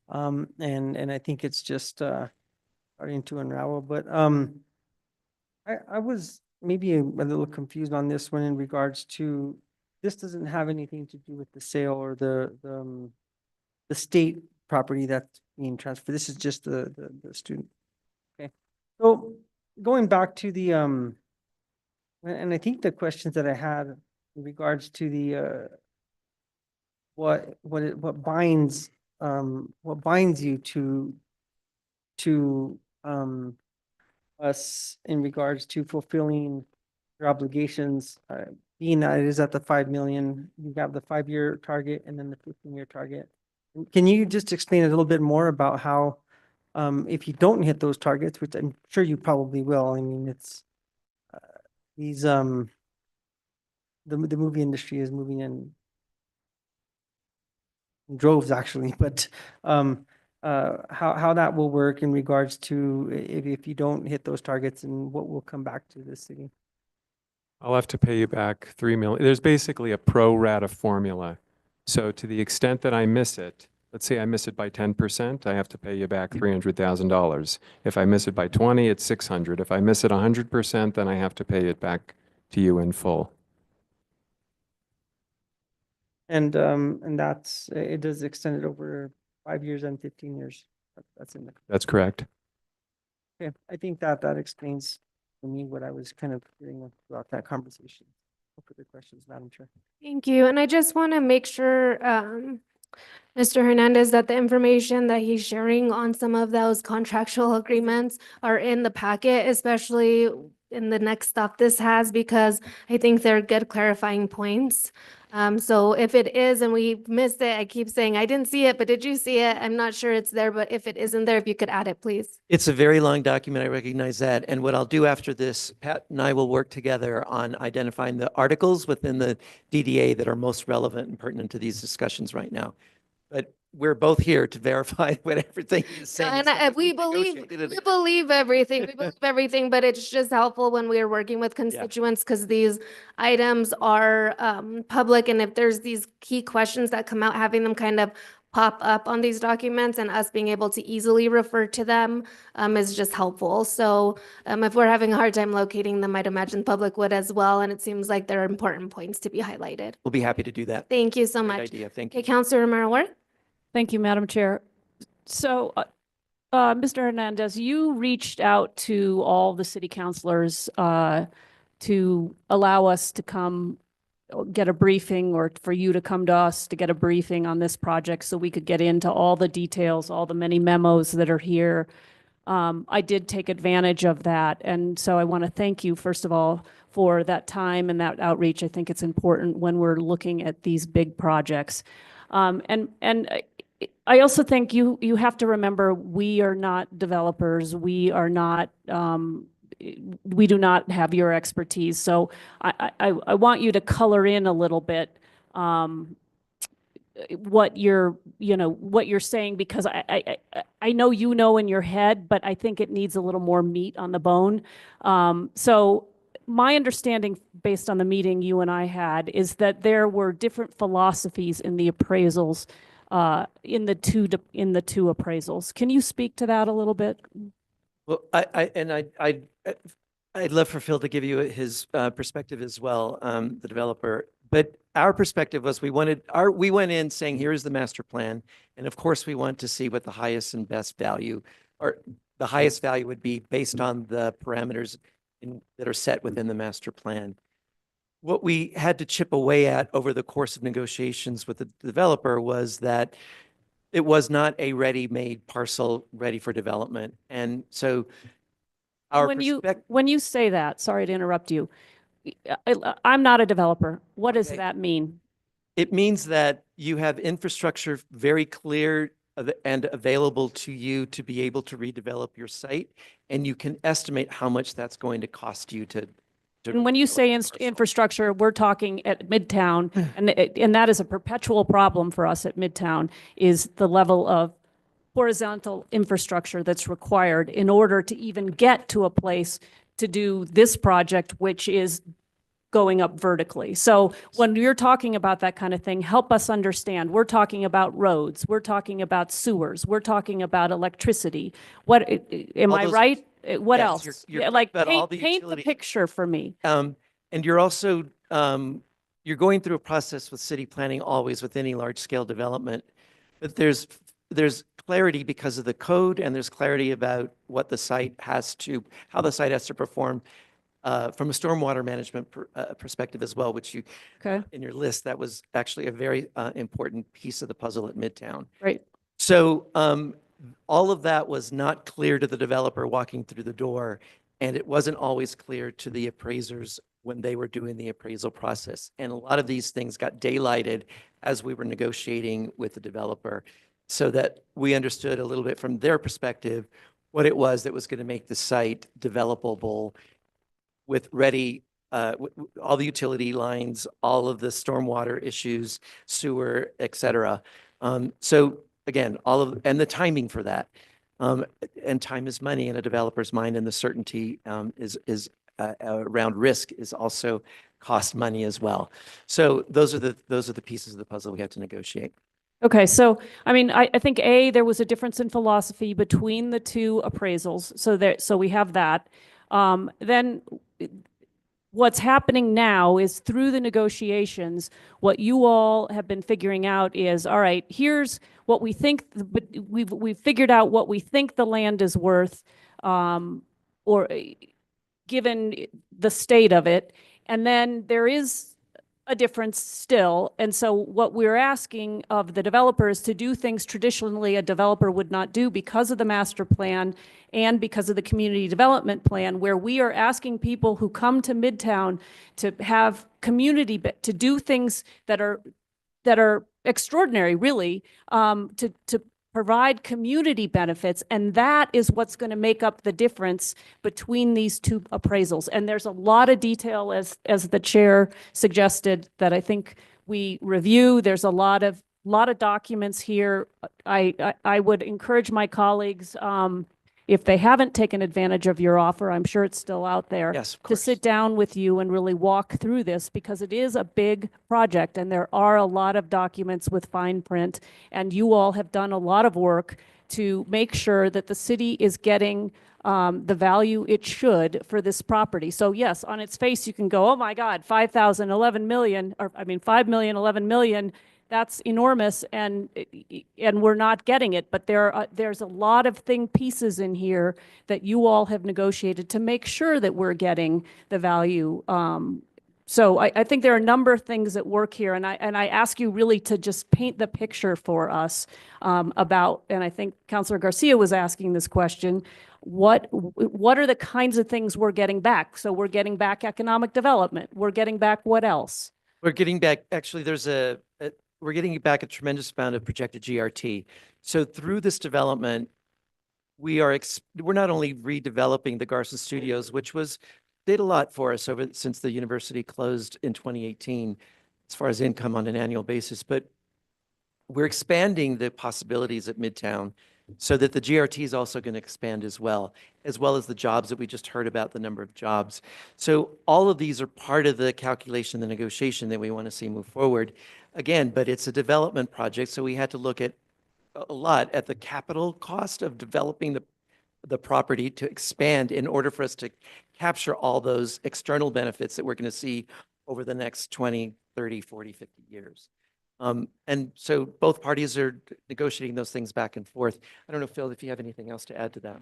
And I think it's just starting to unravel, but I was maybe a little confused on this one in regards to, this doesn't have anything to do with the sale or the state property that's being transferred. This is just the student. Okay. So going back to the, and I think the questions that I had in regards to the, what binds you to us in regards to fulfilling your obligations, being that it is at the 5 million, you have the 5-year target and then the 15-year target. Can you just explain a little bit more about how, if you don't hit those targets, which I'm sure you probably will, I mean, it's these the movie industry is moving in droves actually, but how that will work in regards to if you don't hit those targets and what will come back to the city? I'll have to pay you back 3 million. There's basically a pro rata formula. So to the extent that I miss it, let's say I miss it by 10%, I have to pay you back $300,000. If I miss it by 20, it's 600. If I miss it 100%, then I have to pay it back to you in full. And that's, it does extend it over 5 years and 15 years. That's in the. That's correct. Okay, I think that explains for me what I was kind of hearing throughout that conversation. No further questions, Madam Chair. Thank you. And I just want to make sure, Mr. Hernandez, that the information that he's sharing on some of those contractual agreements are in the packet, especially in the next stuff this has, because I think they're good clarifying points. So if it is and we missed it, I keep saying, I didn't see it, but did you see it? I'm not sure it's there, but if it isn't there, if you could add it, please. It's a very long document. I recognize that. And what I'll do after this, Pat and I will work together on identifying the articles within the DDA that are most relevant and pertinent to these discussions right now. But we're both here to verify what everything is saying. And we believe everything. We believe everything, but it's just helpful when we are working with constituents because these items are public. And if there's these key questions that come out, having them kind of pop up on these documents and us being able to easily refer to them is just helpful. So if we're having a hard time locating them, I'd imagine the public would as well. And it seems like there are important points to be highlighted. We'll be happy to do that. Thank you so Great much. idea. Thank you. Okay, Councilor Romero-Ward. Thank you, Madam Chair. So, Mr. Hernandez, you reached out to all the city councilors to allow us to come get a briefing, or for you to come to us to get a briefing on this project so we could get into all the details, all the many memos that are here. I did take advantage of that. And so I want to thank you, first of all, for that time and that outreach. I think it's important when we're looking at these big projects. And I also think you have to remember, we are not developers. We are not, we do not have your expertise. So I want you to color in a little bit what you're saying, because I know you know in your head, but I think it needs a little more meat on the bone. So my understanding, based on the meeting you and I had, is that there were different philosophies in the appraisals, in the two appraisals. Can you speak to that a little bit? Well, I'd love for Phil to give you his perspective as well, the developer. But our perspective was we went in saying, here's the master plan. And of course, we want to see what the highest and best value, or the highest value would be based on the parameters that are set within the master plan. What we had to chip away at over the course of negotiations with the developer was that it was not a ready-made parcel ready for development. And so when you say that, sorry to interrupt you, I'm not a developer. What does that mean? It means that you have infrastructure very clear and available to you to be able to redevelop your site, and you can estimate how much that's going to cost you to And when you say infrastructure, we're talking at Midtown, and that is a perpetual problem for us at Midtown, is the level of horizontal infrastructure that's required in order to even get to a place to do this project, which is going up vertically. So when you're talking about that kind of thing, help us understand. We're talking about roads, we're talking about sewers, we're talking about electricity. What, am All I those- right? What Yes, else? you're Yeah, correct like about all paint the utility- picture for me. And you're also, you're going through a process with city planning always with any large scale development. But there's clarity because of the code, and there's clarity about what the site has to, how the site has to perform from a stormwater management perspective as well, which you, Okay. in your list, that was actually a very important piece of the puzzle at Midtown. Right. So all of that was not clear to the developer walking through the door, and it wasn't always clear to the appraisers when they were doing the appraisal process. And a lot of these things got daylighted as we were negotiating with the developer, so that we understood a little bit from their perspective what it was that was going to make the site developable with ready, all the utility lines, all of the stormwater issues, sewer, et cetera. So again, and the timing for that. And time is money in a developer's mind, and the certainty is around risk is also cost money as well. So those are the pieces of the puzzle we have to negotiate. Okay, so I mean, I think there was a difference in philosophy between the two appraisals, so we have that. Then what's happening now is through the negotiations, what you all have been figuring out is, all right, here's what we think, but we've figured out what we think the land is worth, or given the state of it, and then there is a difference still. And so what we're asking of the developers to do things traditionally a developer would not do because of the master plan and because of the community development plan, where we are asking people who come to Midtown to have community, to do things that are extraordinary, really, to provide community benefits. And that is what's going to make up the difference between these two appraisals. And there's a lot of detail, as the chair suggested, that I think we review. There's a lot of documents here. I would encourage my colleagues, if they haven't taken advantage of your offer, I'm sure it's still out there, Yes, of to course. sit down with you and really walk through this, because it is a big project and there are a lot of documents with fine print, and you all have done a lot of work to make sure that the city is getting the value it should for this property. So yes, on its face, you can go, oh my God, 5,000, 11 million, or I mean, 5 million, 11 million, that's enormous, and we're not getting it. But there's a lot of pieces in here that you all have negotiated to make sure that we're getting the value. So I think there are a number of things at work here, and I ask you really to just paint the picture for us about, and I think Councilor Garcia was asking this question, what are the kinds of things we're getting back? So we're getting back economic development. We're getting back what else? We're getting back, actually, we're getting back a tremendous amount of projected GRT. So through this development, we're not only redeveloping the Garson Studios, which did a lot for us since the university closed in 2018, as far as income on an annual basis, but we're expanding the possibilities at Midtown so that the GRT is also going to expand as well as the jobs that we just heard about, the number of jobs. So all of these are part of the calculation, the negotiation that we want to see move forward. Again, but it's a development project, so we had to look at a lot at the capital cost of developing the property to expand in order for us to capture all those external benefits that we're going to see over the next 20, 30, 40, 50 years. And so both parties are negotiating those things back and forth. I don't know, Phil, if you have anything else to add to that.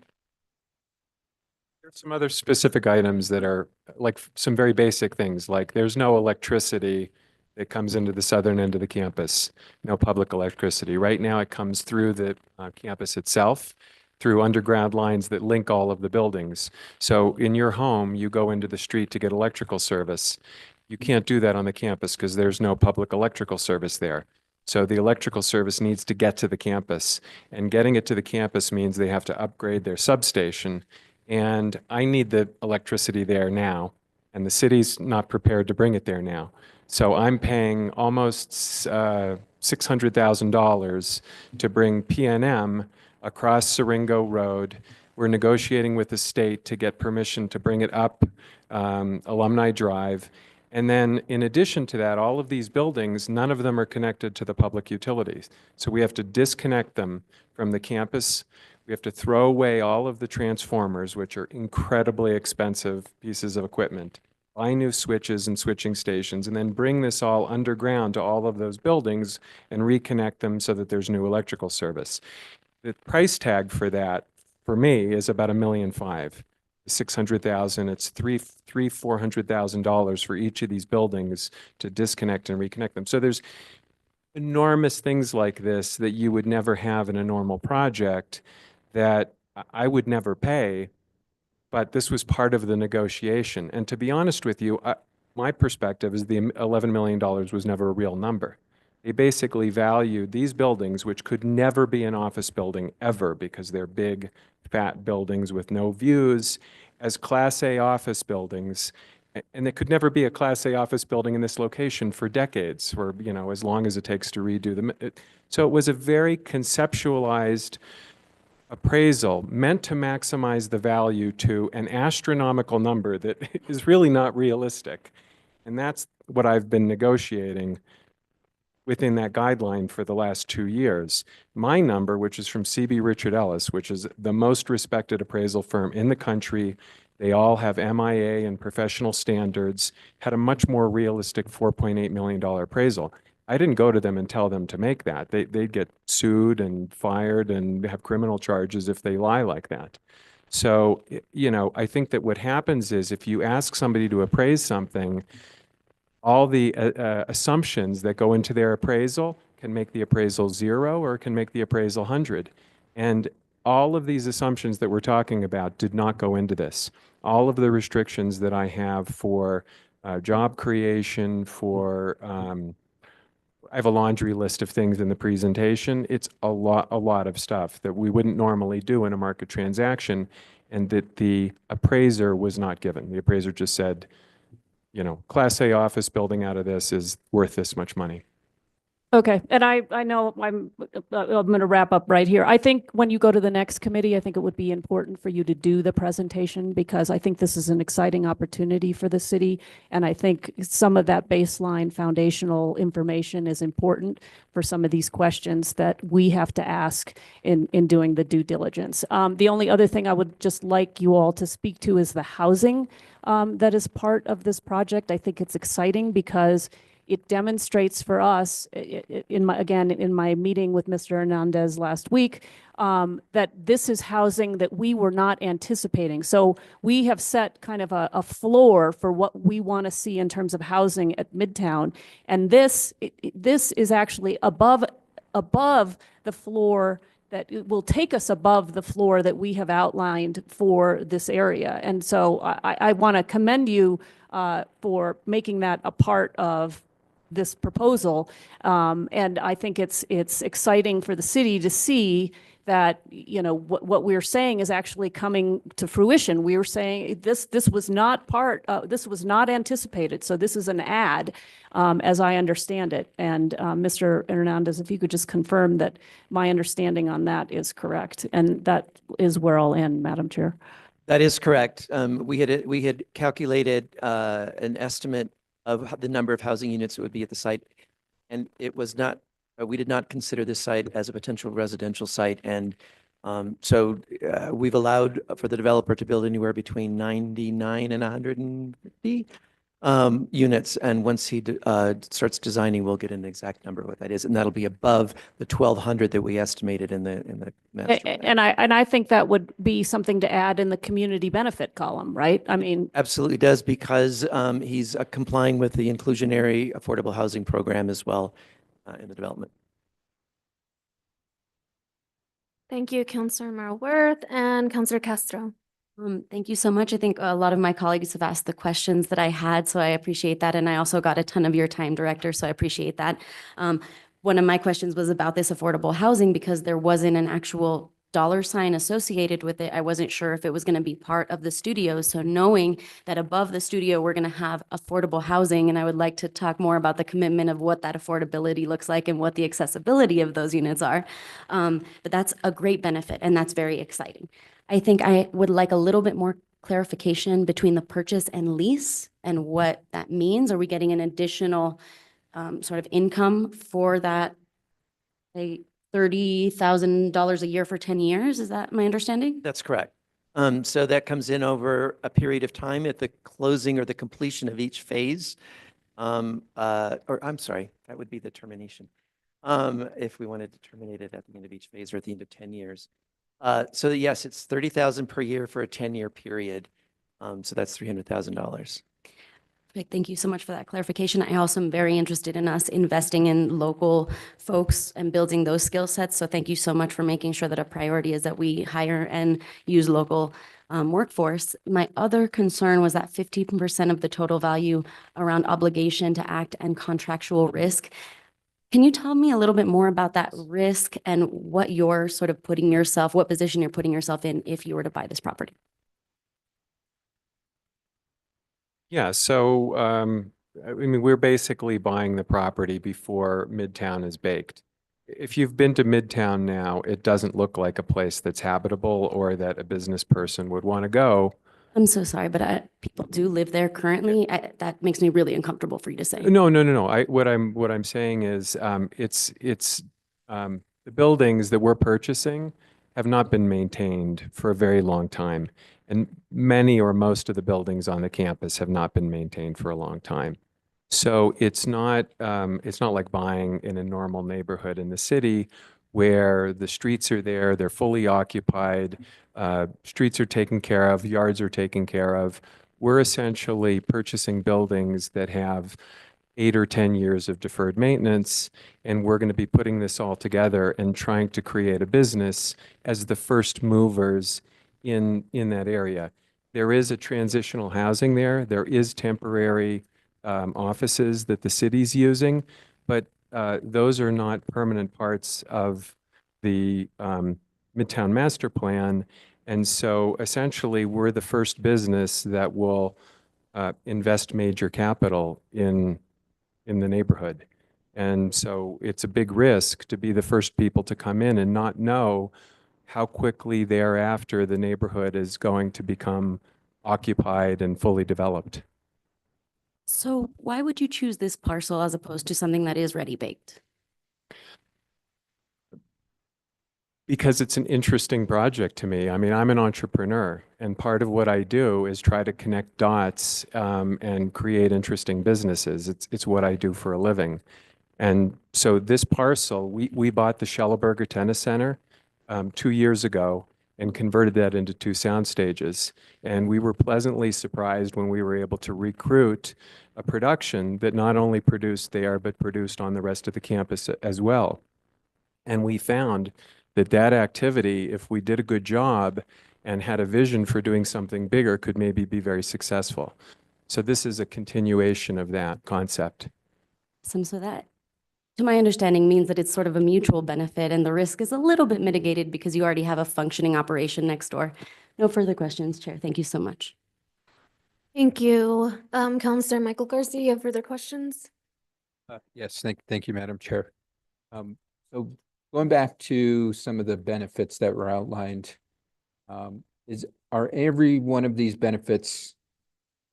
There's some other specific items that are like some very basic things, like there's no electricity that comes into the southern end of the campus, no public electricity. Right now it comes through the campus itself, through underground lines that link all of the buildings. So in your home, you go into the street to get electrical service. You can't do that on the campus because there's no public electrical service there. So the electrical service needs to get to the campus, and getting it to the campus means they have to upgrade their substation. And I need the electricity there now. And the city's not prepared to bring it there now. So I'm paying almost $600,000 to bring PNM across Siringo Road. We're negotiating with the state to get permission to bring it up Alumni Drive. And then in addition to that, all of these buildings, none of them are connected to the public utilities. So we have to disconnect them from the campus. We have to throw away all of the transformers, which are incredibly expensive pieces of equipment, buy new switches and switching stations, and then bring this all underground to all of those buildings and reconnect them so that there's new electrical service. The price tag for that, for me, is about $1.5 million. 600,000, it's $400,000 for each of these buildings to disconnect and reconnect them. So there's enormous things like this that you would never have in a normal project that I would never pay, but this was part of the negotiation. And to be honest with you, my perspective is the $11 million was never a real number. They basically valued these buildings, which could never be an office building ever because they're big, fat buildings with no views, as Class A office buildings. And it could never be a Class A office building in this location for decades, or, you know, as long as it takes to redo them. So it was a very conceptualized appraisal meant to maximize the value to an astronomical number that is really not realistic. And that's what I've been negotiating within that guideline for the last 2 years. My number, which is from CB Richard Ellis, which is the most respected appraisal firm in the country, they all have MIA and professional standards, had a much more realistic $4.8 million appraisal. I didn't go to them and tell them to make that. They'd get sued and fired and have criminal charges if they lie like that. So, you know, I think that what happens is if you ask somebody to appraise something, all the assumptions that go into their appraisal can make the appraisal 0 or can make the appraisal 100. And all of these assumptions that we're talking about did not go into this. All of the restrictions that I have for job creation, for I have a laundry list of things in the presentation. It's a lot of stuff that we wouldn't normally do in a market transaction, and that the appraiser was not given. The appraiser just said, you know, Class A office building out of this is worth this much money. Okay, and I know I'm going to wrap up right here. I think when you go to the next committee, I think it would be important for you to do the presentation because I think this is an exciting opportunity for the city. And I think some of that baseline foundational information is important for some of these questions that we have to ask in doing the due diligence. The only other thing I would just like you all to speak to is the housing that is part of this project. I think it's exciting because it demonstrates for us, in my meeting with Mr. Hernandez last week, that this is housing that we were not anticipating. So we have set kind of a floor for what we want to see in terms of housing at Midtown, and this is actually above the floor that it will take us above the floor that we have outlined for this area. And so I want to commend you for making that a part of this proposal. And I think it's exciting for the city to see that, you know, what we're saying is actually coming to fruition. We were saying this was not this was not anticipated. So this is an add, as I understand it. And Mr. Hernandez, if you could just confirm that my understanding on that is correct. And that is where I'll end, Madam Chair. That is correct. We had calculated an estimate of the number of housing units that would be at the site. And it was not, we did not consider this site as a potential residential site. And so we've allowed for the developer to build anywhere between 99 and 150 units. And once he starts designing, we'll get an exact number of what that is. And that'll be above the 1,200 that we estimated in the master plan. And I think that would be something to add in the community benefit column, right? I mean, Absolutely does, because he's complying with the inclusionary affordable housing program as well in the development. Thank you, Councilor Marworth and Councilor Castro. Thank you so much. I think a lot of my colleagues have asked the questions that I had, so I appreciate that. And I also got a ton of your time, Director, so I appreciate that. One of my questions was about this affordable housing because there wasn't an actual dollar sign associated with it. I wasn't sure if it was going to be part of the studio. So knowing that above the studio, we're going to have affordable housing, and I would like to talk more about the commitment of what that affordability looks like and what the accessibility of those units are. But that's a great benefit, and that's very exciting. I think I would like a little bit more clarification between the purchase and lease and what that means. Are we getting an additional sort of income for that, say, $30,000 a year for 10 years? Is that my understanding? That's correct. So that comes in over a period of time at the closing or the completion of each phase. Or I'm sorry, that would be the termination. If we wanted to terminate it at the end of each phase or at the end of 10 years. So yes, it's 30,000 per year for a 10-year period. So that's $300,000. Perfect. Thank you so much for that clarification. I also am very interested in us investing in local folks and building those skill sets. So thank you so much for making sure that a priority is that we hire and use local workforce. My other concern was that 15% of the total value around obligation to act and contractual risk. Can you tell me a little bit more about that risk and what you're sort of putting yourself, what position you're putting yourself in if you were to buy this property? Yeah, so I mean, we're basically buying the property before Midtown is baked. If you've been to Midtown now, it doesn't look like a place that's habitable or that a business person would want to go. I'm so sorry, but people do live there currently. That makes me really uncomfortable for you to say. No. What I'm saying is, the buildings that we're purchasing have not been maintained for a very long time. And many or most of the buildings on the campus have not been maintained for a long time. So it's not like buying in a normal neighborhood in the city where the streets are there, they're fully occupied, streets are taken care of, yards are taken care of. We're essentially purchasing buildings that have 8 or 10 years of deferred maintenance, and we're going to be putting this all together and trying to create a business as the first movers in that area. There is a transitional housing there. There is temporary offices that the city's using, but those are not permanent parts of the Midtown Master Plan. And so essentially, we're the first business that will invest major capital in the neighborhood. And so it's a big risk to be the first people to come in and not know how quickly thereafter the neighborhood is going to become occupied and fully developed. So why would you choose this parcel as opposed to something that is ready baked? Because it's an interesting project to me. I mean, I'm an entrepreneur, and part of what I do is try to connect dots and create interesting businesses. It's what I do for a living. And so this parcel, we bought the Schelleberger Tennis Center 2 years ago and converted that into 2 sound stages. And we were pleasantly surprised when we were able to recruit a production that not only produced there, but produced on the rest of the campus as well. And we found that activity, if we did a good job and had a vision for doing something bigger, could maybe be very successful. So this is a continuation of that concept. So that, to my understanding, means that it's sort of a mutual benefit and the risk is a little bit mitigated because you already have a functioning operation next door. No further questions, Chair. Thank you so much. Thank you. Councilor Michael Garcia, you have further questions? Yes, thank you, Madam Chair. So going back to some of the benefits that were outlined, are every one of these benefits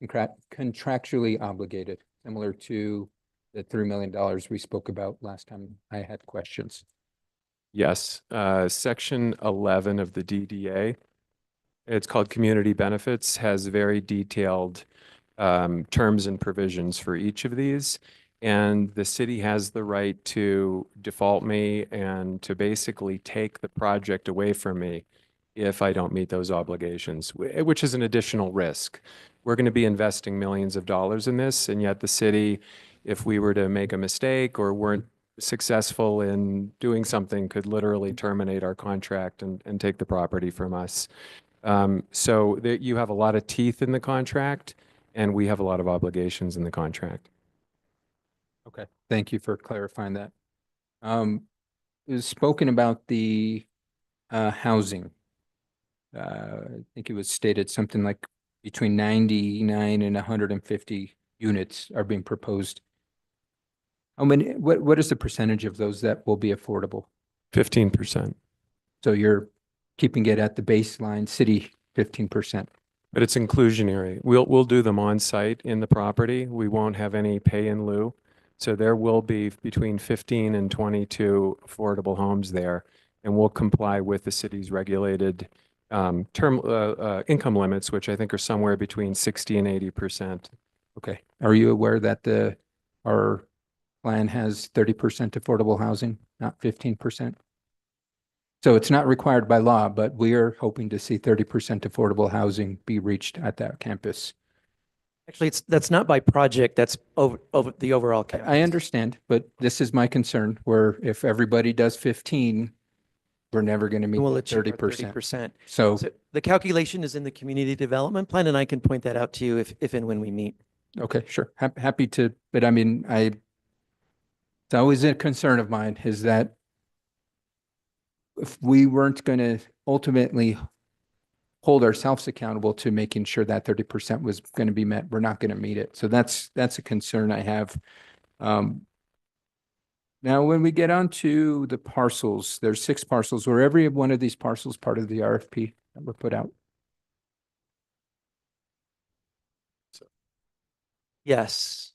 contractually obligated, similar to the $3 million we spoke about last time I had questions? Yes, Section 11 of the DDA, it's called Community Benefits, has very detailed terms and provisions for each of these. And the city has the right to default me and to basically take the project away from me if I don't meet those obligations, which is an additional risk. We're going to be investing millions of dollars in this, and yet the city, if we were to make a mistake or weren't successful in doing something, could literally terminate our contract and take the property from us. So you have a lot of teeth in the contract, and we have a lot of obligations in the contract. Okay, thank you for clarifying that. It was spoken about the housing. I think it was stated something like between 99 and 150 units are being proposed. How many, what is the percentage of those that will be affordable? 15%. So you're keeping it at the baseline city 15%. But it's inclusionary. We'll do them on site in the property. We won't have any pay in lieu. So there will be between 15 and 22 affordable homes there, and we'll comply with the city's regulated income limits, which I think are somewhere between 60 and 80%. Okay. Are you aware that our plan has 30% affordable housing, not 15%? So it's not required by law, but we are hoping to see 30% affordable housing be reached at that campus. Actually, that's not by project, that's over the overall campus. I understand, but this is my concern, where if everybody does 15, we're never going to meet We'll the achieve our 30%. 30%. So, The calculation is in the community development plan, and I can point that out to you if and when we meet. okay, sure. Happy to, but I mean, it's always a concern of mine is that if we weren't going to ultimately hold ourselves accountable to making sure that 30% was going to be met, we're not going to meet it. So that's a concern I have. Now, when we get onto the parcels, there's 6 parcels. Were every one of these parcels part of the RFP that were put out? Yes.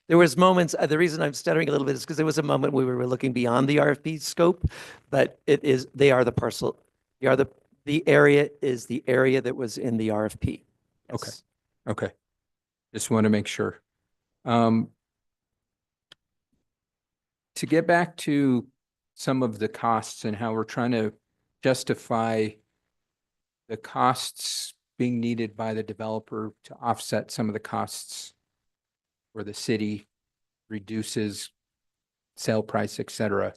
There was moments, the reason I'm stuttering a little bit is because there was a moment where we were looking beyond the RFP scope, but they are the parcel, the area is the area that was in the RFP. Okay. Yes. Okay. Just want to make sure. To get back to some of the costs and how we're trying to justify the costs being needed by the developer to offset some of the costs where the city reduces sale price, et cetera.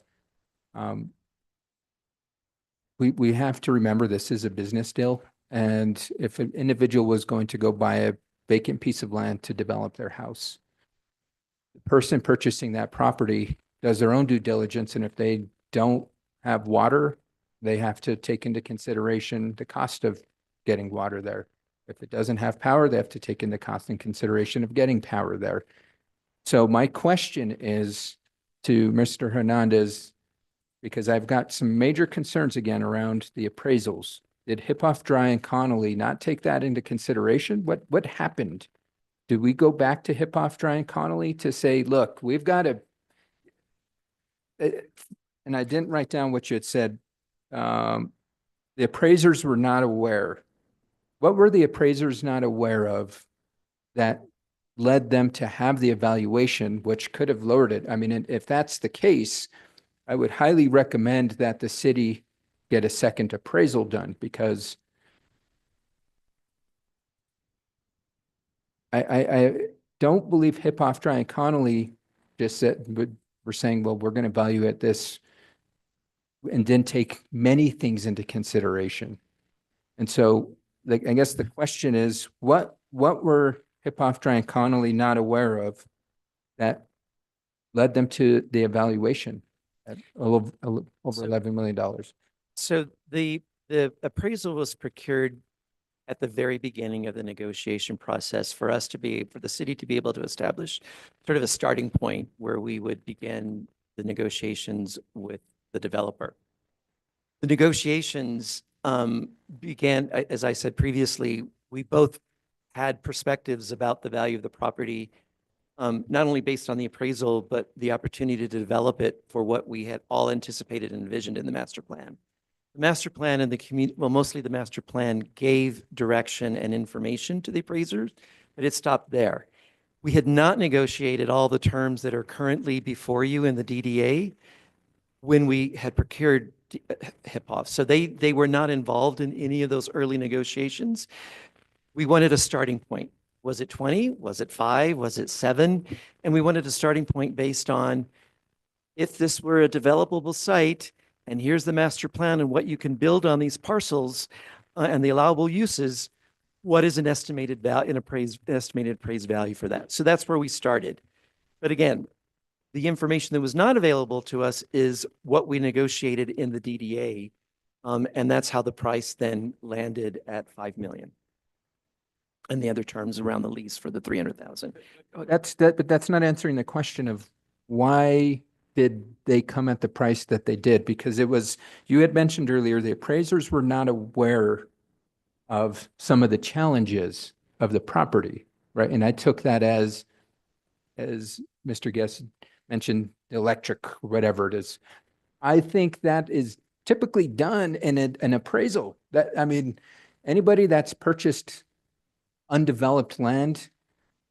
We have to remember this is a business deal. And if an individual was going to go buy a vacant piece of land to develop their house, the person purchasing that property does their own due diligence. And if they don't have water, they have to take into consideration the cost of getting water there. If it doesn't have power, they have to take into cost and consideration of getting power there. So my question is to Mr. Hernandez, because I've got some major concerns again around the appraisals. Did Hiphoff, Dry, and Connolly not take that into consideration? What happened? Do we go back to Hiphoff, Dry, and Connolly to say, look, we've got to, and I didn't write down what you had said. The appraisers were not aware. What were the appraisers not aware of that led them to have the evaluation, which could have lowered it? I mean, if that's the case, I would highly recommend that the city get a second appraisal done, because I don't believe Hiphoff, Dry, and Connolly just said, we're saying, well, we're going to value at this, and didn't take many things into consideration. And so I guess the question is, what were Hiphoff, Dry, and Connolly not aware of that led them to the evaluation at over $11 million? So the appraisal was procured at the very beginning of the negotiation process for the city to be able to establish sort of a starting point where we would begin the negotiations with the developer. The negotiations began, as I said previously, we both had perspectives about the value of the property, not only based on the appraisal, but the opportunity to develop it for what we had all anticipated and envisioned in the master plan. The master plan and the community, well, mostly the master plan gave direction and information to the appraisers, but it stopped there. We had not negotiated all the terms that are currently before you in the DDA when we had procured Hiphoff. So they were not involved in any of those early negotiations. We wanted a starting point. Was it 20? Was it 5? Was it 7? And we wanted a starting point based on, if this were a developable site, and here's the master plan and what you can build on these parcels and the allowable uses, what is an estimated value, estimated appraised value for that? So that's where we started. But again, the information that was not available to us is what we negotiated in the DDA And that's how the price then landed at 5 million. And the other terms around the lease for the 300,000. But that's not answering the question of why did they come at the price that they did? Because it was, you had mentioned earlier, the appraisers were not aware of some of the challenges of the property, right? And I took that as Mr. Guest mentioned, electric, whatever it is. I think that is typically done in an appraisal. That, I mean, anybody that's purchased undeveloped land,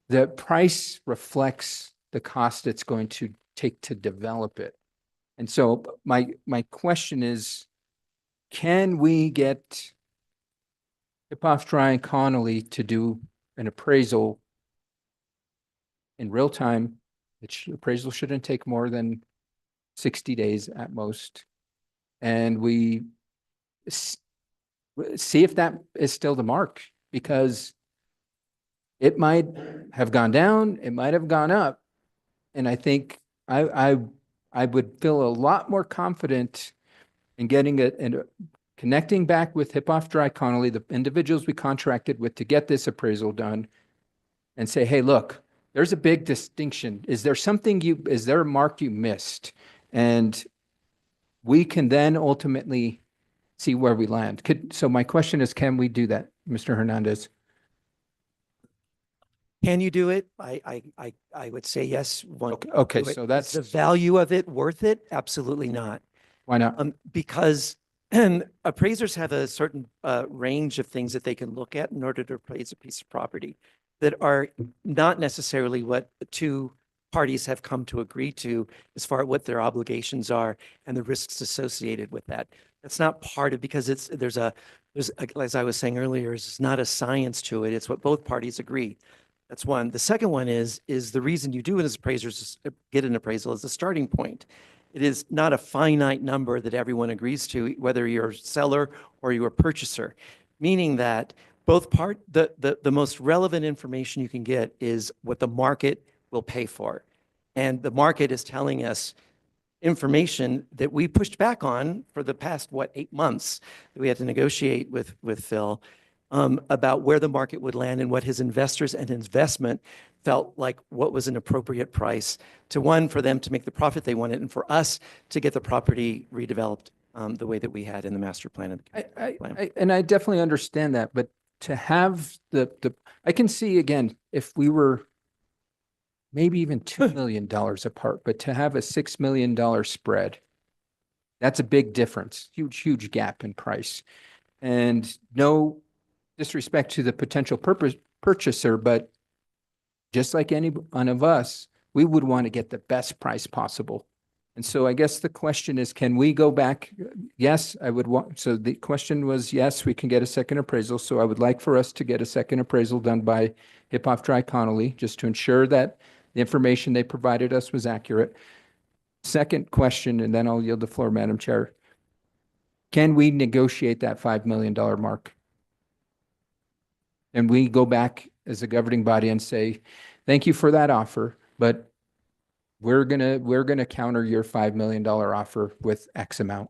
the price reflects the cost it's going to take to develop it. And so my question is, can we get Hip-Hofstra and Connolly to do an appraisal in real time? Appraisal shouldn't take more than 60 days at most. And we see if that is still the mark, because it might have gone down, it might have gone up. And I think I would feel a lot more confident in getting it and connecting back with Hip-Hofstra Connolly, the individuals we contracted with to get this appraisal done, and say, hey, look, there's a big distinction. Is there a mark you missed? And we can then ultimately see where we land. So my question is, can we do that, Mr. Hernandez? Can you do it? I would say yes. Okay, do it. so Is that's the value of it worth it? Absolutely not. Why not? Because appraisers have a certain range of things that they can look at in order to appraise a piece of property that are not necessarily what the two parties have come to agree to as far as what their obligations are and the risks associated with that. That's not part of, because there's as I was saying earlier, it's not a science to it. It's what both parties agree. That's one. The second one is the reason you do it as appraisers, get an appraisal as a starting point. It is not a finite number that everyone agrees to, whether you're a seller or you're a purchaser, meaning that the most relevant information you can get is what the market will pay for. And the market is telling us information that we pushed back on for the past, 8 months that we had to negotiate with Phil about where the market would land and what his investors and investment felt like what was an appropriate price for them to make the profit they wanted, and for us to get the property redeveloped the way that we had in the master plan. And I definitely understand that, but to have I can see, again, if we were maybe even $2 million apart, but to have a $6 million spread, that's a big difference, huge gap in price. And no disrespect to the potential purchaser, but just like any one of us, we would want to get the best price possible. And so I guess the question is, can we go back? Yes, I would want, so the question was, yes, we can get a second appraisal. So I would like for us to get a second appraisal done by Hip-Hofstra Connolly, just to ensure that the information they provided us was accurate. Second question, and then I'll yield the floor, Madam Chair. Can we negotiate that $5 million mark? And we go back as a governing body and say, thank you for that offer, but we're gonna counter your $5 million offer with X amount.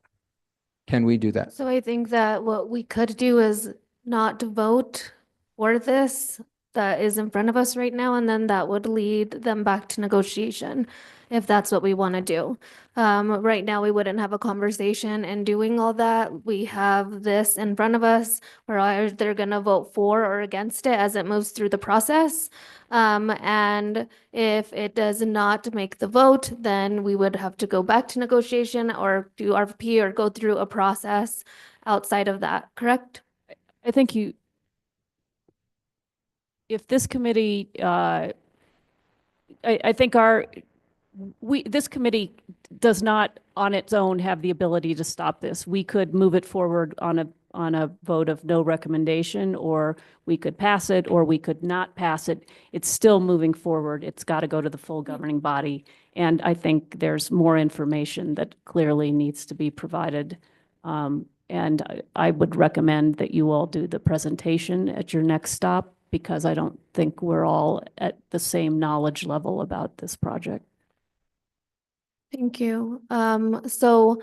Can we do that? So I think that what we could do is not vote for this that is in front of us right now, and then that would lead them back to negotiation, if that's what we want to do. Right now, we wouldn't have a conversation and doing all that. We have this in front of us. We're either going to vote for or against it as it moves through the process. And if it does not make the vote, then we would have to go back to negotiation or do RFP or go through a process outside of that, correct? I think if this committee, I think this committee does not on its own have the ability to stop this. We could move it forward on a vote of no recommendation, or we could pass it, or we could not pass it. It's still moving forward. It's got to go to the full governing body. And I think there's more information that clearly needs to be provided. And I would recommend that you all do the presentation at your next stop, because I don't think we're all at the same knowledge level about this project. Thank you. So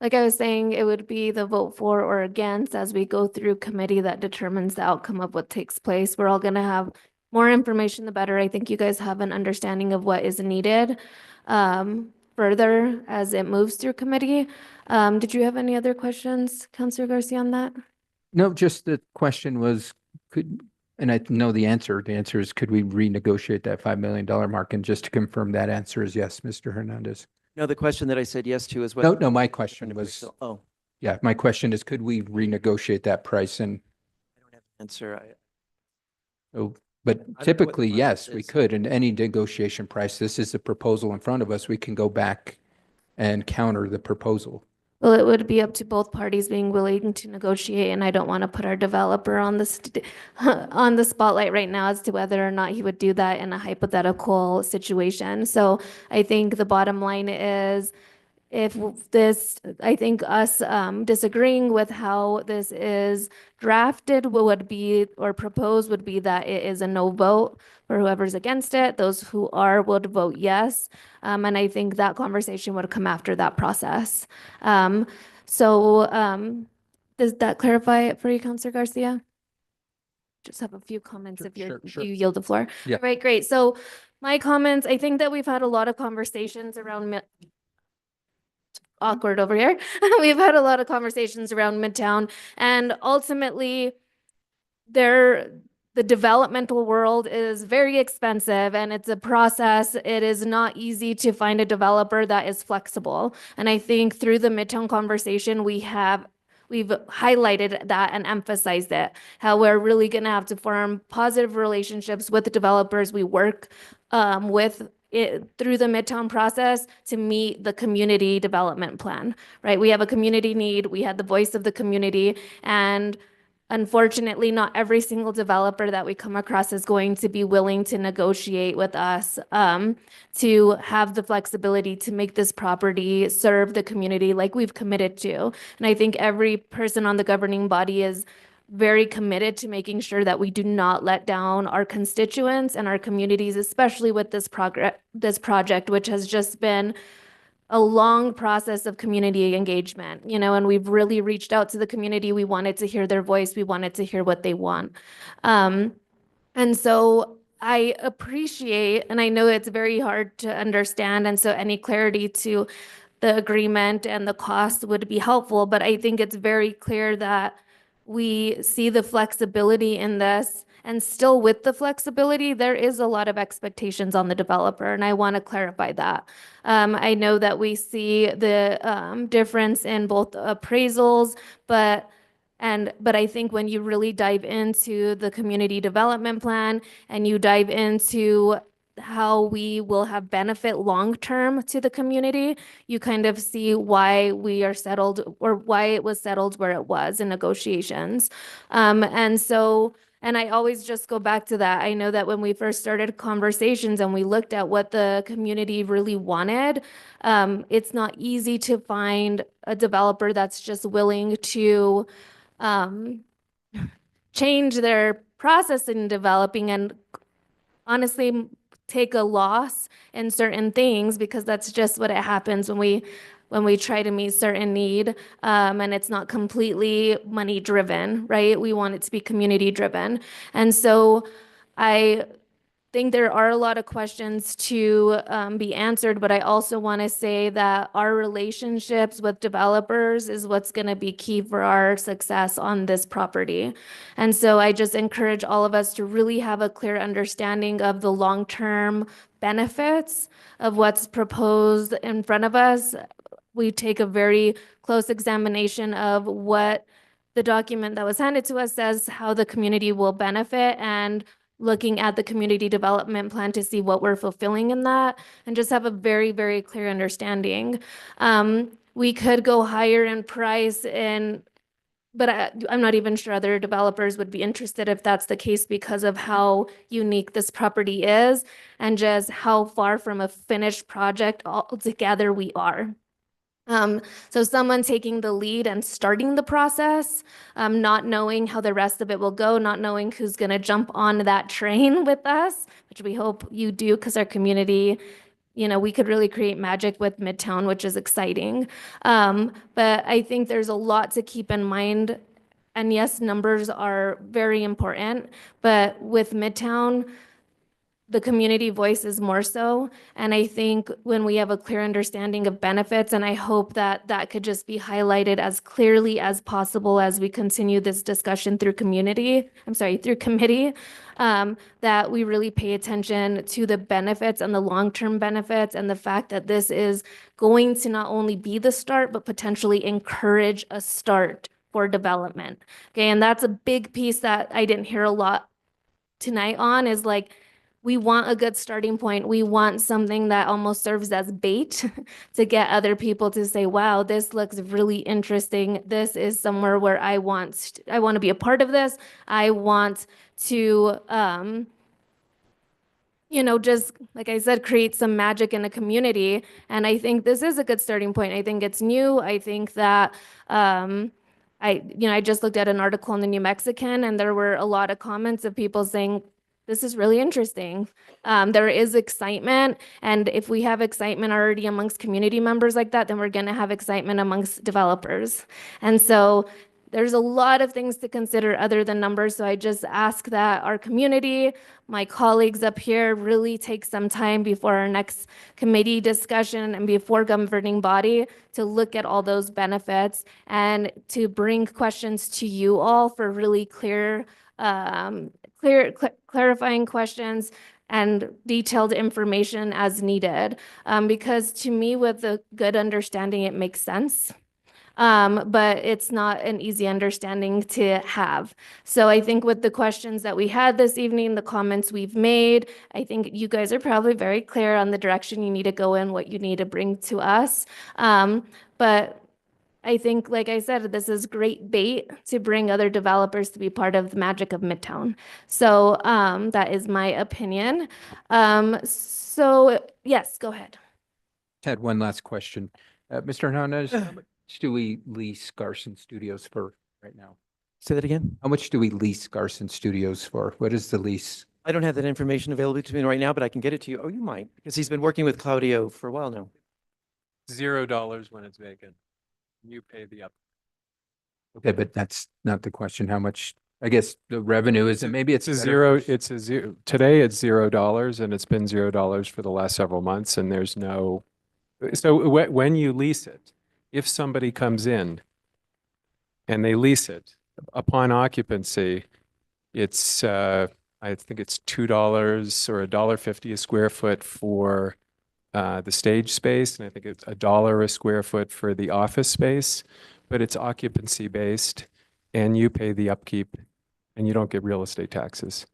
like I was saying, it would be the vote for or against as we go through committee that determines the outcome of what takes place. We're all gonna have more information, the better. I think you guys have an understanding of what is needed further as it moves through committee. Did you have any other questions, Councilor Garcia, on that? No, just the question was, and I know the answer is, could we renegotiate that $5 million mark? And just to confirm, that answer is yes, Mr. Hernandez. No, the question that I said yes to is what. No, my question was, Oh, yeah, my question is, could we renegotiate that price? And answer. but I don't know what the typically, process yes, we is. could. And any negotiation price, this is a proposal in front of us. We can go back and counter the proposal. Well, it would be up to both parties being willing to negotiate, and I don't want to put our developer on on the spotlight right now as to whether or not he would do that in a hypothetical situation. So I think the bottom line is, if this, I think us disagreeing with how this is drafted would be, or proposed would be, that it is a no vote for whoever's against it. Those who are would vote yes. And I think that conversation would come after that process. Does that clarify it for you, Councilor Garcia? Just have a few comments if you yield the floor. Yeah. All right, great. So my comments, I think that we've had a lot of conversations around awkward over here. We've had a lot of conversations around Midtown, and ultimately the developmental world is very expensive and it's a process. It is not easy to find a developer that is flexible. And I think through the Midtown conversation, we've highlighted that and emphasized it, how we're really gonna have to form positive relationships with the developers we work with through the Midtown process to meet the community development plan, right? We have a community need, we had the voice of the community, and unfortunately, not every single developer that we come across is going to be willing to negotiate with us to have the flexibility to make this property serve the community like we've committed to. And I think every person on the governing body is very committed to making sure that we do not let down our constituents and our communities, especially with this project, which has just been a long process of community engagement, and we've really reached out to the community. We wanted to hear their voice. We wanted to hear what they want. And so I appreciate, and I know it's very hard to understand, and so any clarity to the agreement and the cost would be helpful, but I think it's very clear that we see the flexibility in this, and still with the flexibility, there is a lot of expectations on the developer, and I want to clarify that. I know that we see the difference in both appraisals, but I think when you really dive into the community development plan and you dive into how we will have benefit long-term to the community, you kind of see why we are settled, or why it was settled where it was in negotiations. And I always just go back to that. I know that when we first started conversations and we looked at what the community really wanted, it's not easy to find a developer that's just willing to change their process in developing and honestly take a loss in certain things, because that's just what it happens when we try to meet certain need, and it's not completely money driven, right? We want it to be community driven. And so I think there are a lot of questions to be answered, but I also want to say that our relationships with developers is what's going to be key for our success on this property. And so I just encourage all of us to really have a clear understanding of the long-term benefits of what's proposed in front of us. We take a very close examination of what the document that was handed to us says, how the community will benefit, and looking at the community development plan to see what we're fulfilling in that, and just have a very, very clear understanding. We could go higher in price, but I'm not even sure other developers would be interested if that's the case, because of how unique this property is and just how far from a finished project altogether we are. So someone taking the lead and starting the process, not knowing how the rest of it will go, not knowing who's going to jump on that train with us, which we hope you do, because our community we could really create magic with Midtown, which is exciting. But I think there's a lot to keep in mind. And yes, numbers are very important, but with Midtown, the community voice is more so. And I think when we have a clear understanding of benefits, and I hope that that could just be highlighted as clearly as possible as we continue this discussion through committee, that we really pay attention to the benefits and the long-term benefits and the fact that this is going to not only be the start, but potentially encourage a start for development. Okay, and that's a big piece that I didn't hear a lot tonight on, is like, we want a good starting point. We want something that almost serves as bait to get other people to say, wow, this looks really interesting. This is somewhere where I want to be a part of this. I want to, just like I said, create some magic in a community. And I think this is a good starting point. I think it's new. I think that, I just looked at an article in the New Mexican, and there were a lot of comments of people saying, this is really interesting. There is excitement, and if we have excitement already amongst community members like that, then we're going to have excitement amongst developers. And so there's a lot of things to consider other than numbers. So I just ask that our community, my colleagues up here, really take some time before our next committee discussion and before governing body to look at all those benefits and to bring questions to you all for really clarifying questions and detailed information as needed. Because to me, with a good understanding, it makes sense. But it's not an easy understanding to have. So I think with the questions that we had this evening, the comments we've made, I think you guys are probably very clear on the direction you need to go in, what you need to bring to us. But I think, like I said, this is great bait to bring other developers to be part of the magic of Midtown. So that is my opinion. So yes, go ahead. Had one last question. Mr. Hernandez, how much do we lease Garson Studios for right now? Say that again? How much do we lease Garson Studios for? What is the lease? I don't have that information available to me right now, but I can get it to you. Oh, you might, because he's been working with Claudio for a while now. $0 when it's vacant. You pay the up. Okay, but that's not the question. How much, I guess the revenue is, maybe it's It's a better zero. for- It's a zero. Today it's $0 and it's been $0 for the last several months, and there's no. So when you lease it, if somebody comes in and they lease it, upon occupancy, it's I think it's $2 or $1.50 a square foot for the stage space, and I think it's $1 a square foot for the office space, but it's occupancy based, and you pay the upkeep, and you don't get real estate taxes.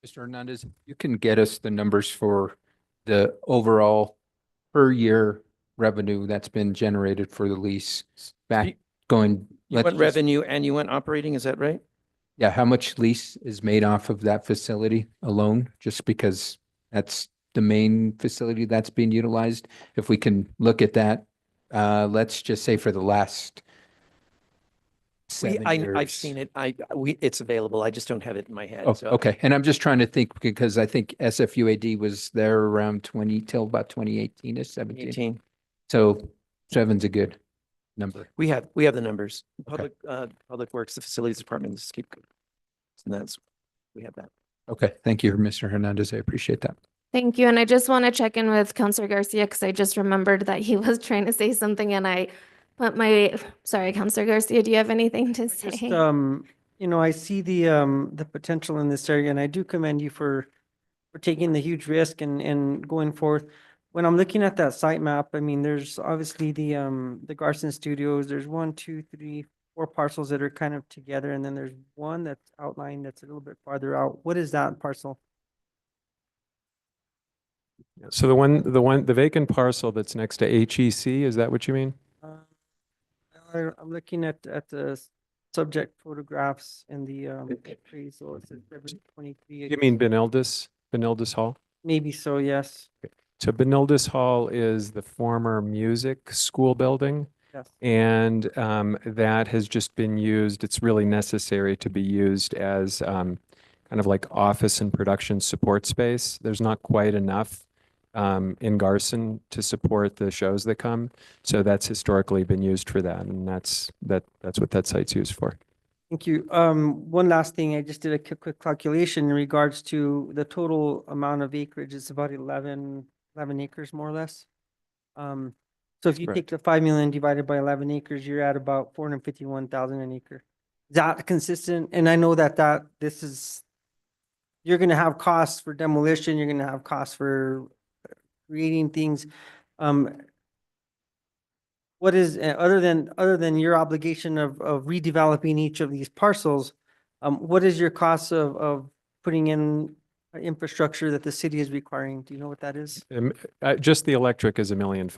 Mr. Hernandez, you can get us the numbers for the overall per year revenue that's been generated for the lease back going. You let's want just- revenue and you want operating, is that right? Yeah, how much lease is made off of that facility alone, just because that's the main facility that's being utilized? If we can look at that, let's just say for the last 7 I've years. seen it. It's available. I just don't have it in my head. Oh, so- okay. And I'm just trying to think, because I think SFUAD was there around 20 till about 2018 or 17. 18. So 7's a good number. We have the numbers. Okay. Public Works, the Facilities Department, just keep. And we have that. Okay, thank you, Mr. Hernandez. I appreciate that. Thank you. And I just want to check in with Counselor Garcia because I just remembered that he was trying to say something and I put sorry, Counselor Garcia, do you have anything to say? Just, I see the potential in this area, and I do commend you for taking the huge risk and going forth. When I'm looking at that site map, I mean, there's obviously the Garson Studios. There's 1, 2, 3, 4 parcels that are kind of together, and then there's one that's outlined that's a little bit farther out. What is that parcel? So the vacant parcel that's next to HEC, is that what you mean? I'm looking at the subject photographs in the appraisal. It says February 23. You mean Benildus Hall? Maybe so, yes. So Benildus Hall is the former music school building. Yes. And that has just been used, it's really necessary to be used as kind of like office and production support space. There's not quite enough in Garson to support the shows that come. So that's historically been used for that, and that's what that site's used for. Thank you. One last thing, I just did a quick calculation in regards to the total amount of acreage. It's about 11 acres more or less. So if you take the 5 million divided by 11 acres, you're at about 451,000 an acre. Is that consistent? And I know that this is, you're gonna have costs for demolition, you're gonna have costs for creating things. What is, other than your obligation of redeveloping each of these parcels, what is your cost of putting in infrastructure that the city is requiring? Do you know what that is? Just the electric is $1.5 million.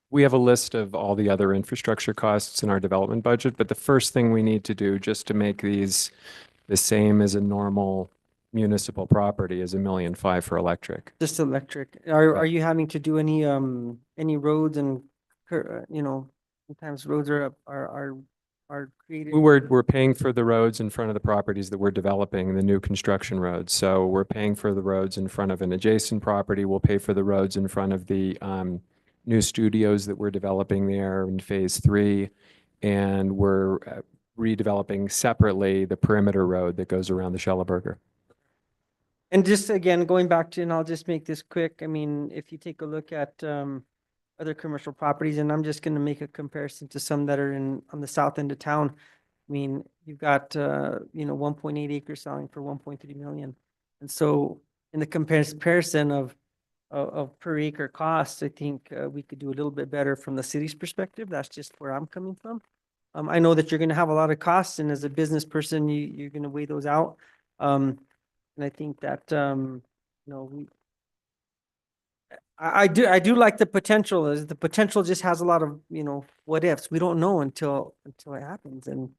We have a list of all the other infrastructure costs in our development budget, but the first thing we need to do just to make these the same as a normal municipal property is $1.5 million for electric. Just electric. Are you having to do any roads and, sometimes roads are created? We're paying for the roads in front of the properties that we're developing, the new construction roads. So we're paying for the roads in front of an adjacent property. We'll pay for the roads in front of the new studios that we're developing there in phase 3. And we're redeveloping separately the perimeter road that goes around the Schelleberger. And just again, going back to, and I'll just make this quick. I mean, if you take a look at other commercial properties, and I'm just going to make a comparison to some that are on the south end of town. I mean, you've got 1.8 acres selling for 1.3 million. And so in the comparison of per acre costs, I think we could do a little bit better from the city's perspective. That's just where I'm coming from. I know that you're going to have a lot of costs, and as a business person, you're going to weigh those out. And I think that I do like the potential. Is the potential just has a lot of what ifs. We don't know until it happens, and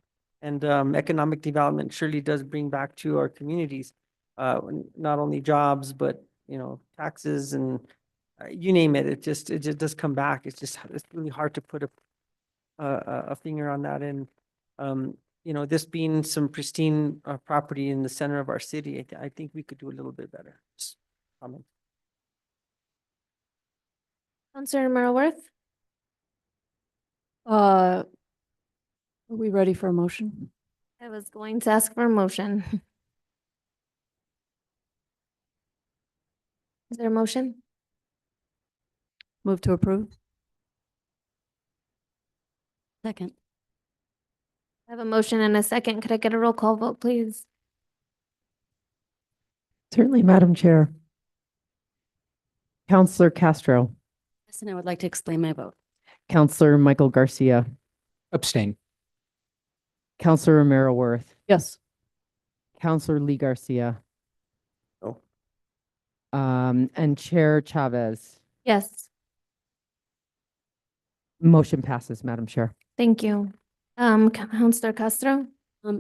economic development surely does bring back to our communities not only jobs but taxes and you name it. It just does come back. It's really hard to put a finger on that. And this being some pristine property in the center of our city, I think we could do a little bit better. Just comment. Councilor Merrill-Worth? Are we ready for a motion? I was going to ask for a motion. Is there a motion? Move to approve? Second. I have a motion and a second. Could I get a roll call vote, please? Certainly, Madam Chair. Councillor Castro, Yes, and I would like to explain my vote. Councillor Michael Garcia, Abstain. Councillor Romero Worth, Yes. Councillor Lee Garcia. No. And Chair Chavez. Yes, Motion passes, Madam Chair. thank you. Councilor Castro?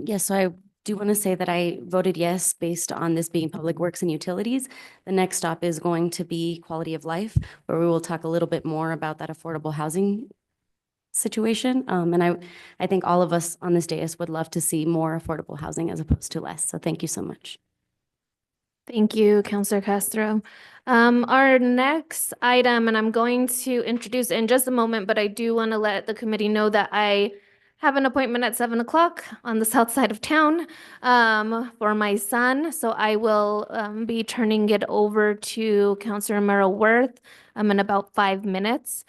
Yes, so I do want to say that I voted yes based on this being Public Works and Utilities. The next stop is going to be Quality of Life, where we will talk a little bit more about that affordable housing situation. And I think all of us on this dais would love to see more affordable housing as opposed to less. So thank you so much. Thank you, Councilor Castro. Our next item, and I'm going to introduce it in just a moment, but I do want to let the committee know that I have an appointment at 7 o'clock on the south side of town for my son. So I will be turning it over to Councilor Merrill-Worth in about 5 minutes.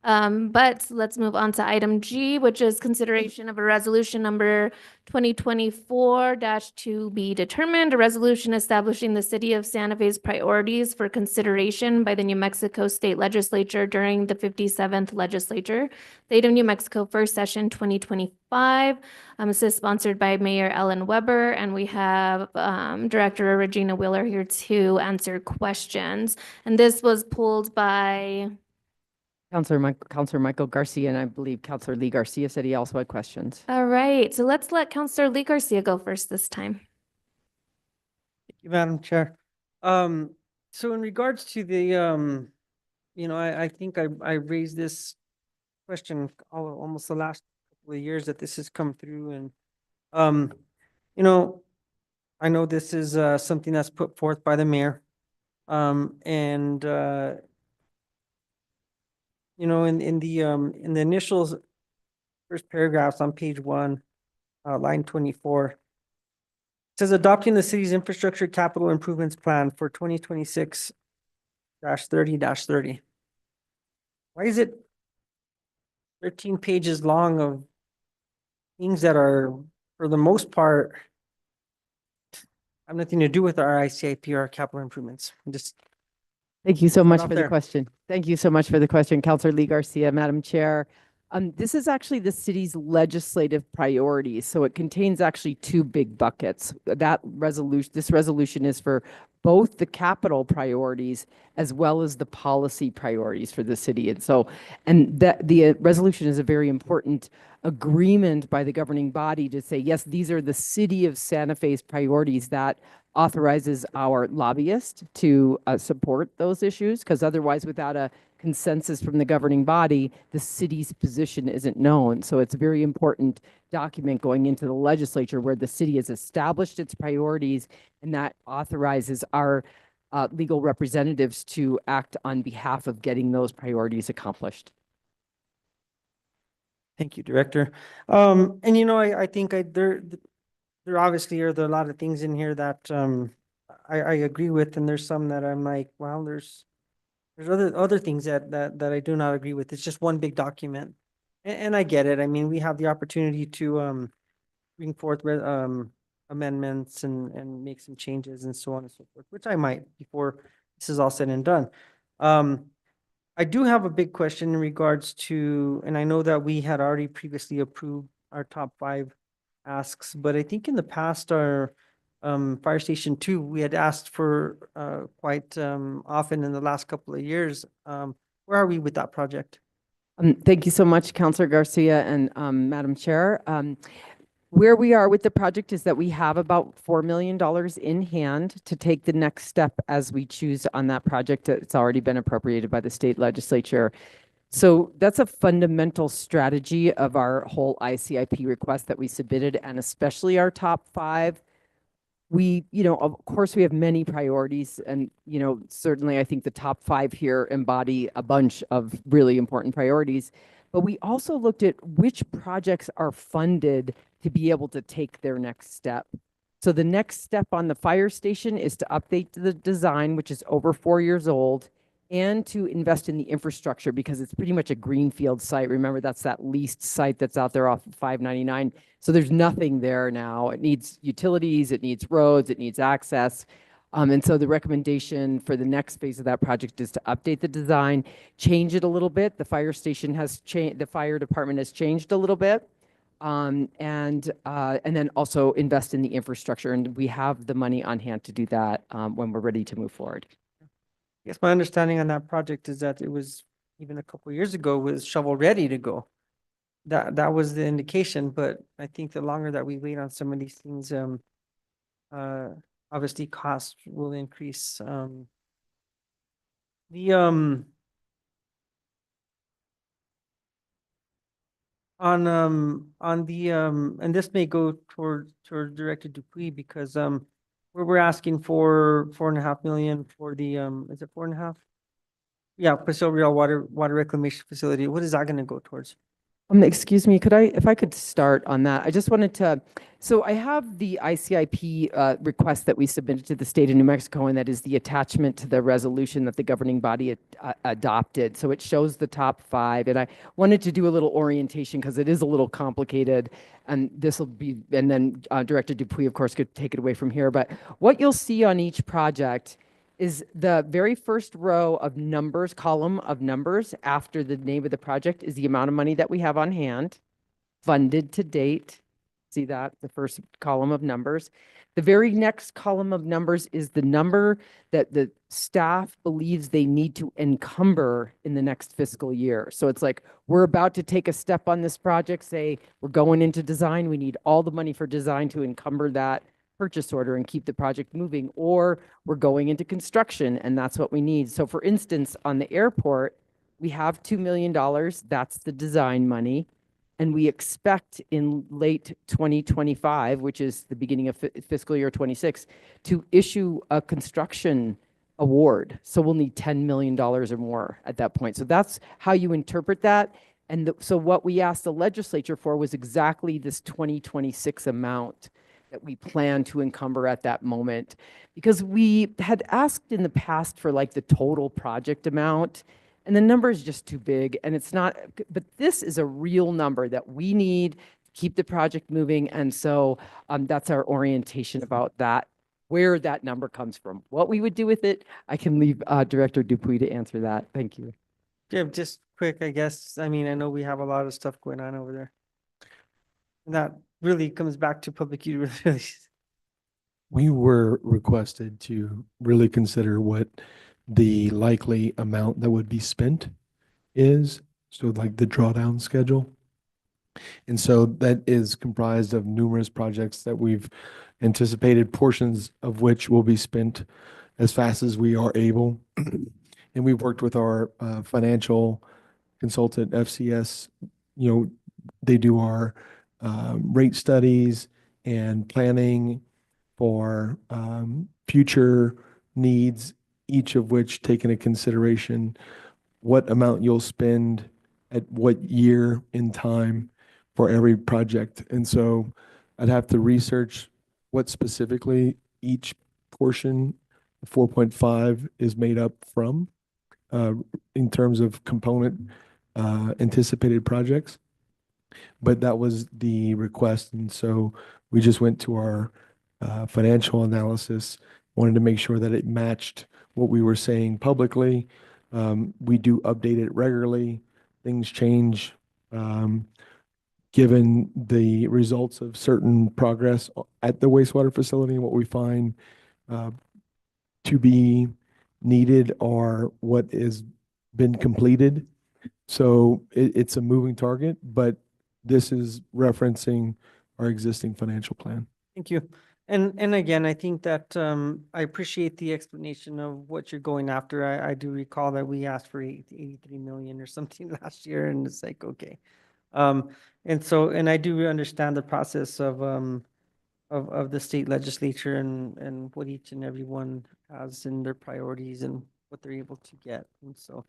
But let's move on to item G, which is consideration of a resolution number 2024-2 be determined, a resolution establishing the city of Santa Fe's priorities for consideration by the New Mexico State Legislature during the 57th Legislature, State of New Mexico, first session 2025. This is sponsored by Mayor Ellen Weber, and we have Director Regina Wheeler here to answer questions. And this was pulled by Councillor Michael Garcia, and I believe Councillor Lee Garcia said he also had questions. All right, so let's let Councilor Lee Garcia go first this time. Thank you, Madam Chair. So in regards to the, I think I raised this question almost the last couple of years that this has come through, and I know this is something that's put forth by the mayor. And, you know, in the initials, first paragraphs on page 1, line 24, it says adopting the city's infrastructure capital improvements plan for 2026-30-30. Why is it 13 pages long of things that are, for the most part, have nothing to do with our ICIP or our capital improvements? Just Thank you so Start much off for there. the question. Thank you so much for the question, Councillor Lee Garcia, Madam Chair. This is actually the city's legislative priorities. So it contains actually 2 big buckets. This resolution is for both the capital priorities as well as the policy priorities for the city. And the resolution is a very important agreement by the governing body to say, yes, these are the city of Santa Fe's priorities that authorizes our lobbyist to support those issues, because otherwise, without a consensus from the governing body, the city's position isn't known. So it's a very important document going into the legislature where the city has established its priorities, and that authorizes our legal representatives to act on behalf of getting those priorities accomplished. Thank you, Director. And you know, I think there obviously are a lot of things in here that I agree with, and there's some that I'm like, well, there's other things that I do not agree with. It's just one big document, and I get it. I mean, we have the opportunity to bring forth amendments and make some changes and so on and so forth, which I might before this is all said and done. I do have a big question in regards to, and I know that we had already previously approved our top 5 asks, but I think in the past, our Fire Station 2, we had asked for quite often in the last couple of years. Where are we with that project? Thank you so much, Councillor Garcia and Madam Chair. Where we are with the project is that we have about $4 million in hand to take the next step as we choose on that project. It's already been appropriated by the state legislature. So that's a fundamental strategy of our whole ICIP request that we submitted, and especially our top 5. We, of course, we have many priorities, and, certainly I think the top 5 here embody a bunch of really important priorities. But we also looked at which projects are funded to be able to take their next step. So the next step on the fire station is to update the design, which is over 4 years old, and to invest in the infrastructure because it's pretty much a greenfield site. Remember, that's that leased site that's out there off of 599. So there's nothing there now. It needs utilities, it needs roads, it needs access. And so the recommendation for the next phase of that project is to update the design, change it a little bit. The fire station has changed, the fire department has changed a little bit. And then also invest in the infrastructure. And we have the money on hand to do that when we're ready to move forward. Yes, my understanding on that project is that it was even a couple of years ago was shovel ready to go. That was the indication, but I think the longer that we wait on some of these things, obviously costs will increase. On the and this may go toward Director Dupuy because we're asking for 4.5 million for the is it 4.5? Yeah, Paso Real water reclamation facility. What is that going to go towards? Excuse me, if I could start on that. I just wanted to, so I have the ICIP request that we submitted to the state of New Mexico, and that is the attachment to the resolution that the governing body adopted. So it shows the top 5, and I wanted to do a little orientation because it is a little complicated, and this will be, and then Director Dupuy, of course, could take it away from here. But what you'll see on each project is the very first row of numbers, column of numbers after the name of the project is the amount of money that we have on hand, funded to date. See that, the first column of numbers. The very next column of numbers is the number that the staff believes they need to encumber in the next fiscal year. So it's like, we're about to take a step on this project, say, we're going into design, we need all the money for design to encumber that purchase order and keep the project moving, or we're going into construction and that's what we need. So for instance, on the airport, we have $2 million, that's the design money. And we expect in late 2025, which is the beginning of fiscal year 26, to issue a construction award. So we'll need $10 million or more at that point. So that's how you interpret that. And so what we asked the legislature for was exactly this 2026 amount that we plan to encumber at that moment. Because we had asked in the past for like the total project amount, and the number is just too big, and it's not, but this is a real number that we need to keep the project moving. And so that's our orientation about that, where that number comes from. What we would do with it, I can leave Director Dupuy to answer that. Thank you. Yeah, just quick, I guess. I mean, I know we have a lot of stuff going on over there. And that really comes back to public utilities. We were requested to really consider what the likely amount that would be spent is. So like the drawdown schedule. And so that is comprised of numerous projects that we've anticipated, portions of which will be spent as fast as we are able. And we've worked with our financial consultant, FCS. You know, they do our rate studies and planning for future needs, each of which take into consideration what amount you'll spend at what year in time for every project. And so I'd have to research what specifically each portion, 4.5, is made up from in terms of component anticipated projects. But that was the request. And so we just went to our financial analysis, wanted to make sure that it matched what we were saying publicly. We do update it regularly. Things change given the results of certain progress at the wastewater facility and what we find to be needed or what has been completed. So it's a moving target, but this is referencing our existing financial plan. Thank you. And again, I think that I appreciate the explanation of what you're going after. I do recall that we asked for 83 million or something last year, and it's like, okay. And so, and I do understand the process of the state legislature and what each and every one has in their priorities and what they're able to get. And so,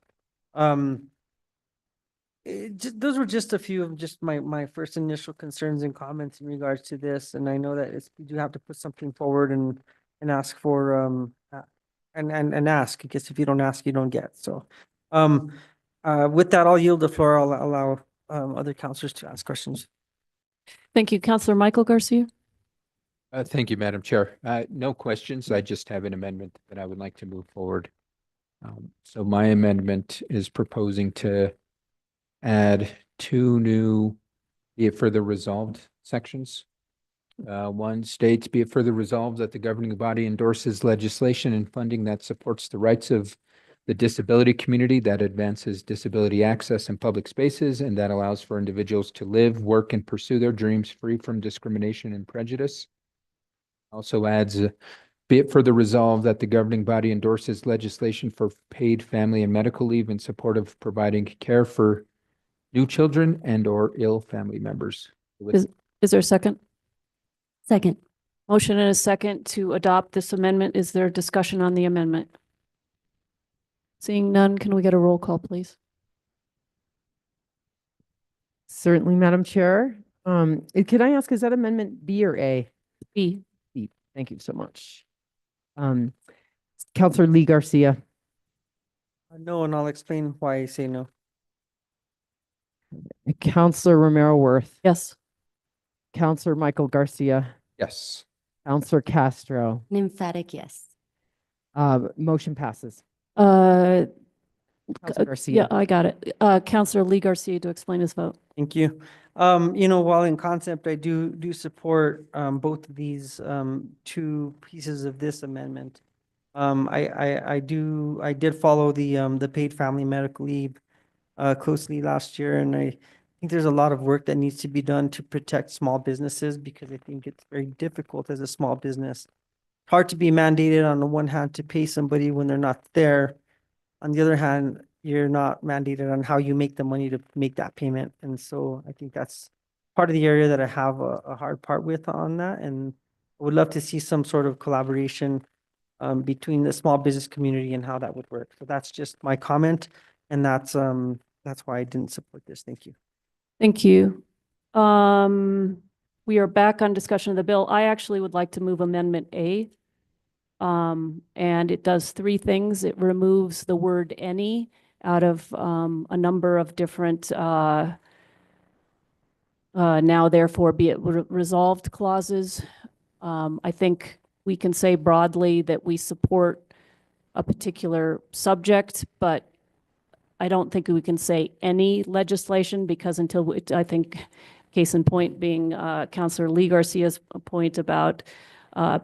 those were just a few of just my first initial concerns and comments in regards to this. And I know that we do have to put something forward and ask for and ask, because if you don't ask, you don't get. So with that, I'll yield the floor. I'll allow other councilors to ask questions. Thank you. Councilor Michael Garcia. Thank you, Madam Chair. No questions. I just have an amendment that I would like to move forward. So my amendment is proposing to add 2 new be it further resolved sections. One states, be it further resolved that the governing body endorses legislation and funding that supports the rights of the disability community, that advances disability access in public spaces, and that allows for individuals to live, work, and pursue their dreams free from discrimination and prejudice. Also adds, be it further resolved that the governing body endorses legislation for paid family and medical leave in support of providing care for new children and or ill family members. Is there a second? Second. Motion and a second to adopt this amendment. Is there discussion on the amendment? Seeing none, can we get a roll call, please? Certainly, Madam Chair. Can I ask, is that amendment B or A? B. B. Thank you so much. Councilor Lee Garcia. No, and I'll explain why I say no. Councilor Romero Worth. Yes. Councilor Michael Garcia. Yes. Councilor Castro. An emphatic yes. Motion passes. Councilor Garcia. Yeah, I got it. Councilor Lee Garcia to explain his vote. Thank you. While in concept, I do support both of these 2 pieces of this amendment. I did follow the paid family medical leave closely last year, and I think there's a lot of work that needs to be done to protect small businesses, because I think it's very difficult as a small business. Hard to be mandated on the one hand to pay somebody when they're not there. On the other hand, you're not mandated on how you make the money to make that payment. And so I think that's part of the area that I have a hard part with on that. And I would love to see some sort of collaboration between the small business community and how that would work. So that's just my comment, and that's why I didn't support this. Thank you. Thank you. We are back on discussion of the bill. I actually would like to move Amendment A. And it does three things. It removes the word any out of a number of different now therefore be it resolved clauses. I think we can say broadly that we support a particular subject, but I don't think we can say any legislation because I think case in point being Councilor Lee Garcia's point about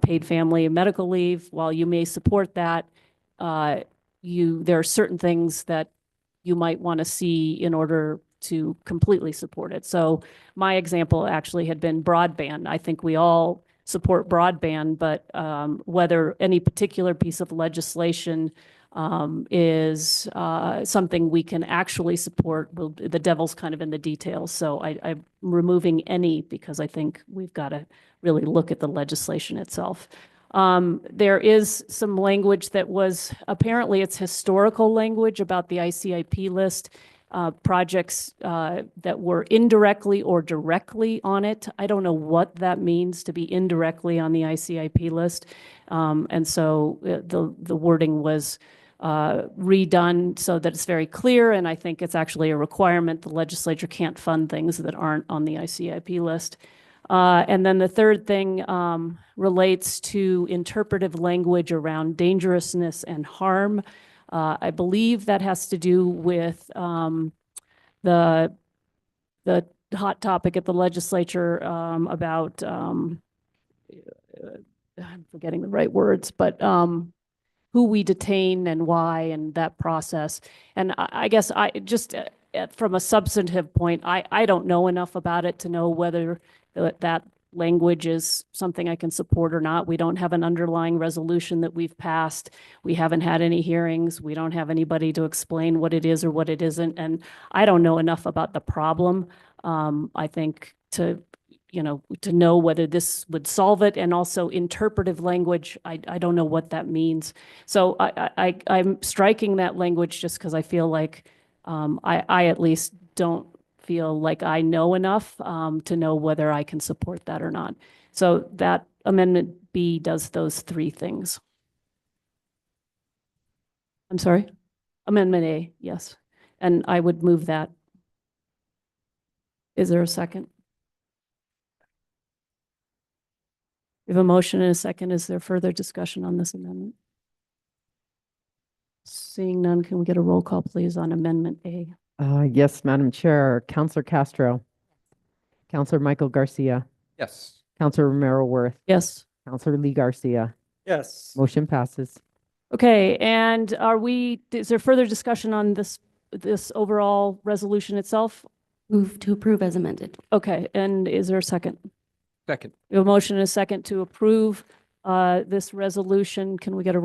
paid family and medical leave. While you may support that, there are certain things that you might want to see in order to completely support it. So my example actually had been broadband. I think we all support broadband, but whether any particular piece of legislation is something we can actually support, the devil's kind of in the details. So I'm removing any because I think we've got to really look at the legislation itself. There is some language that was, apparently it's historical language about the ICIP list, projects that were indirectly or directly on it. I don't know what that means to be indirectly on the ICIP list. And so the wording was redone so that it's very clear, and I think it's actually a requirement. The legislature can't fund things that aren't on the ICIP list. And then the third thing relates to interpretive language around dangerousness and harm. I believe that has to do with the hot topic at the legislature about, I'm forgetting the right words, but who we detain and why and that process. And I guess I just from a substantive point, I don't know enough about it to know whether that language is something I can support or not. We don't have an underlying resolution that we've passed. We haven't had any hearings. We don't have anybody to explain what it is or what it isn't. And I don't know enough about the problem. I think to know whether this would solve it, and also interpretive language, I don't know what that means. So I'm striking that language just because I feel like I at least don't feel like I know enough to know whether I can support that or not. So that Amendment B does those three things. I'm sorry? Amendment A, yes. And I would move that. Is there a second? We have a motion and a second. Is there further discussion on this amendment? Seeing none, can we get a roll call, please, on Amendment A? Yes, Madam Chair. Councilor Castro. Councilor Michael Garcia. Yes. Councilor Romero Worth. Yes. Councilor Lee Garcia. Yes. Motion passes. Okay, and is there further discussion on this overall resolution itself? Move to approve as amended. Okay, and is there a second? Second. We have a motion and a second to approve this resolution. Can we get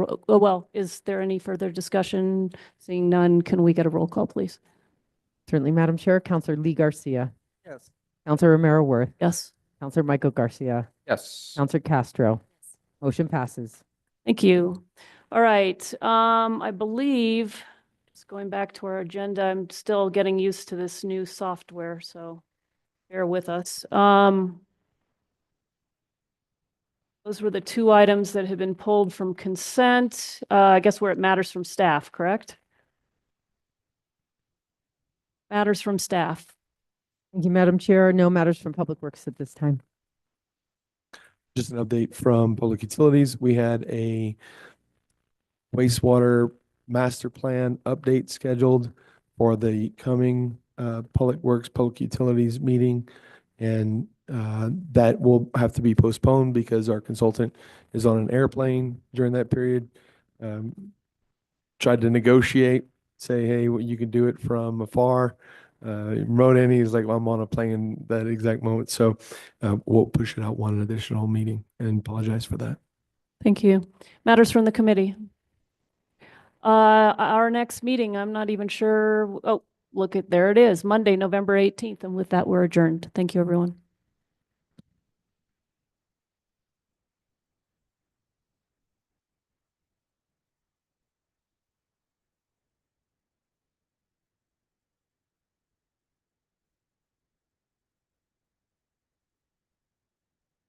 is there any further discussion? Seeing none, can we get a roll call, please? Certainly, Madam Chair. Councilor Lee Garcia. Yes. Councilor Romero Worth. Yes. Councilor Michael Garcia. Yes. Councilor Castro. Motion passes. Thank you. All right, I believe, just going back to our agenda, I'm still getting used to this new software, so bear with us. Those were the two items that had been pulled from consent. I guess where it matters from staff, correct? Matters from staff. Thank you, Madam Chair. No matters from Public Works at this time. Just an update from Public Utilities. We had a wastewater master plan update scheduled for the coming Public Works, Public Utilities meeting. And that will have to be postponed because our consultant is on an airplane during that period. Tried to negotiate, say, hey, well, you can do it from afar. Wrote in, he's like, well, I'm on a plane that exact moment. So we'll push it out one additional meeting and apologize for that. Thank you. Matters from the committee. Our next meeting, I'm not even sure. Oh, there it is, Monday, November 18th. And with that, we're adjourned. Thank you, everyone.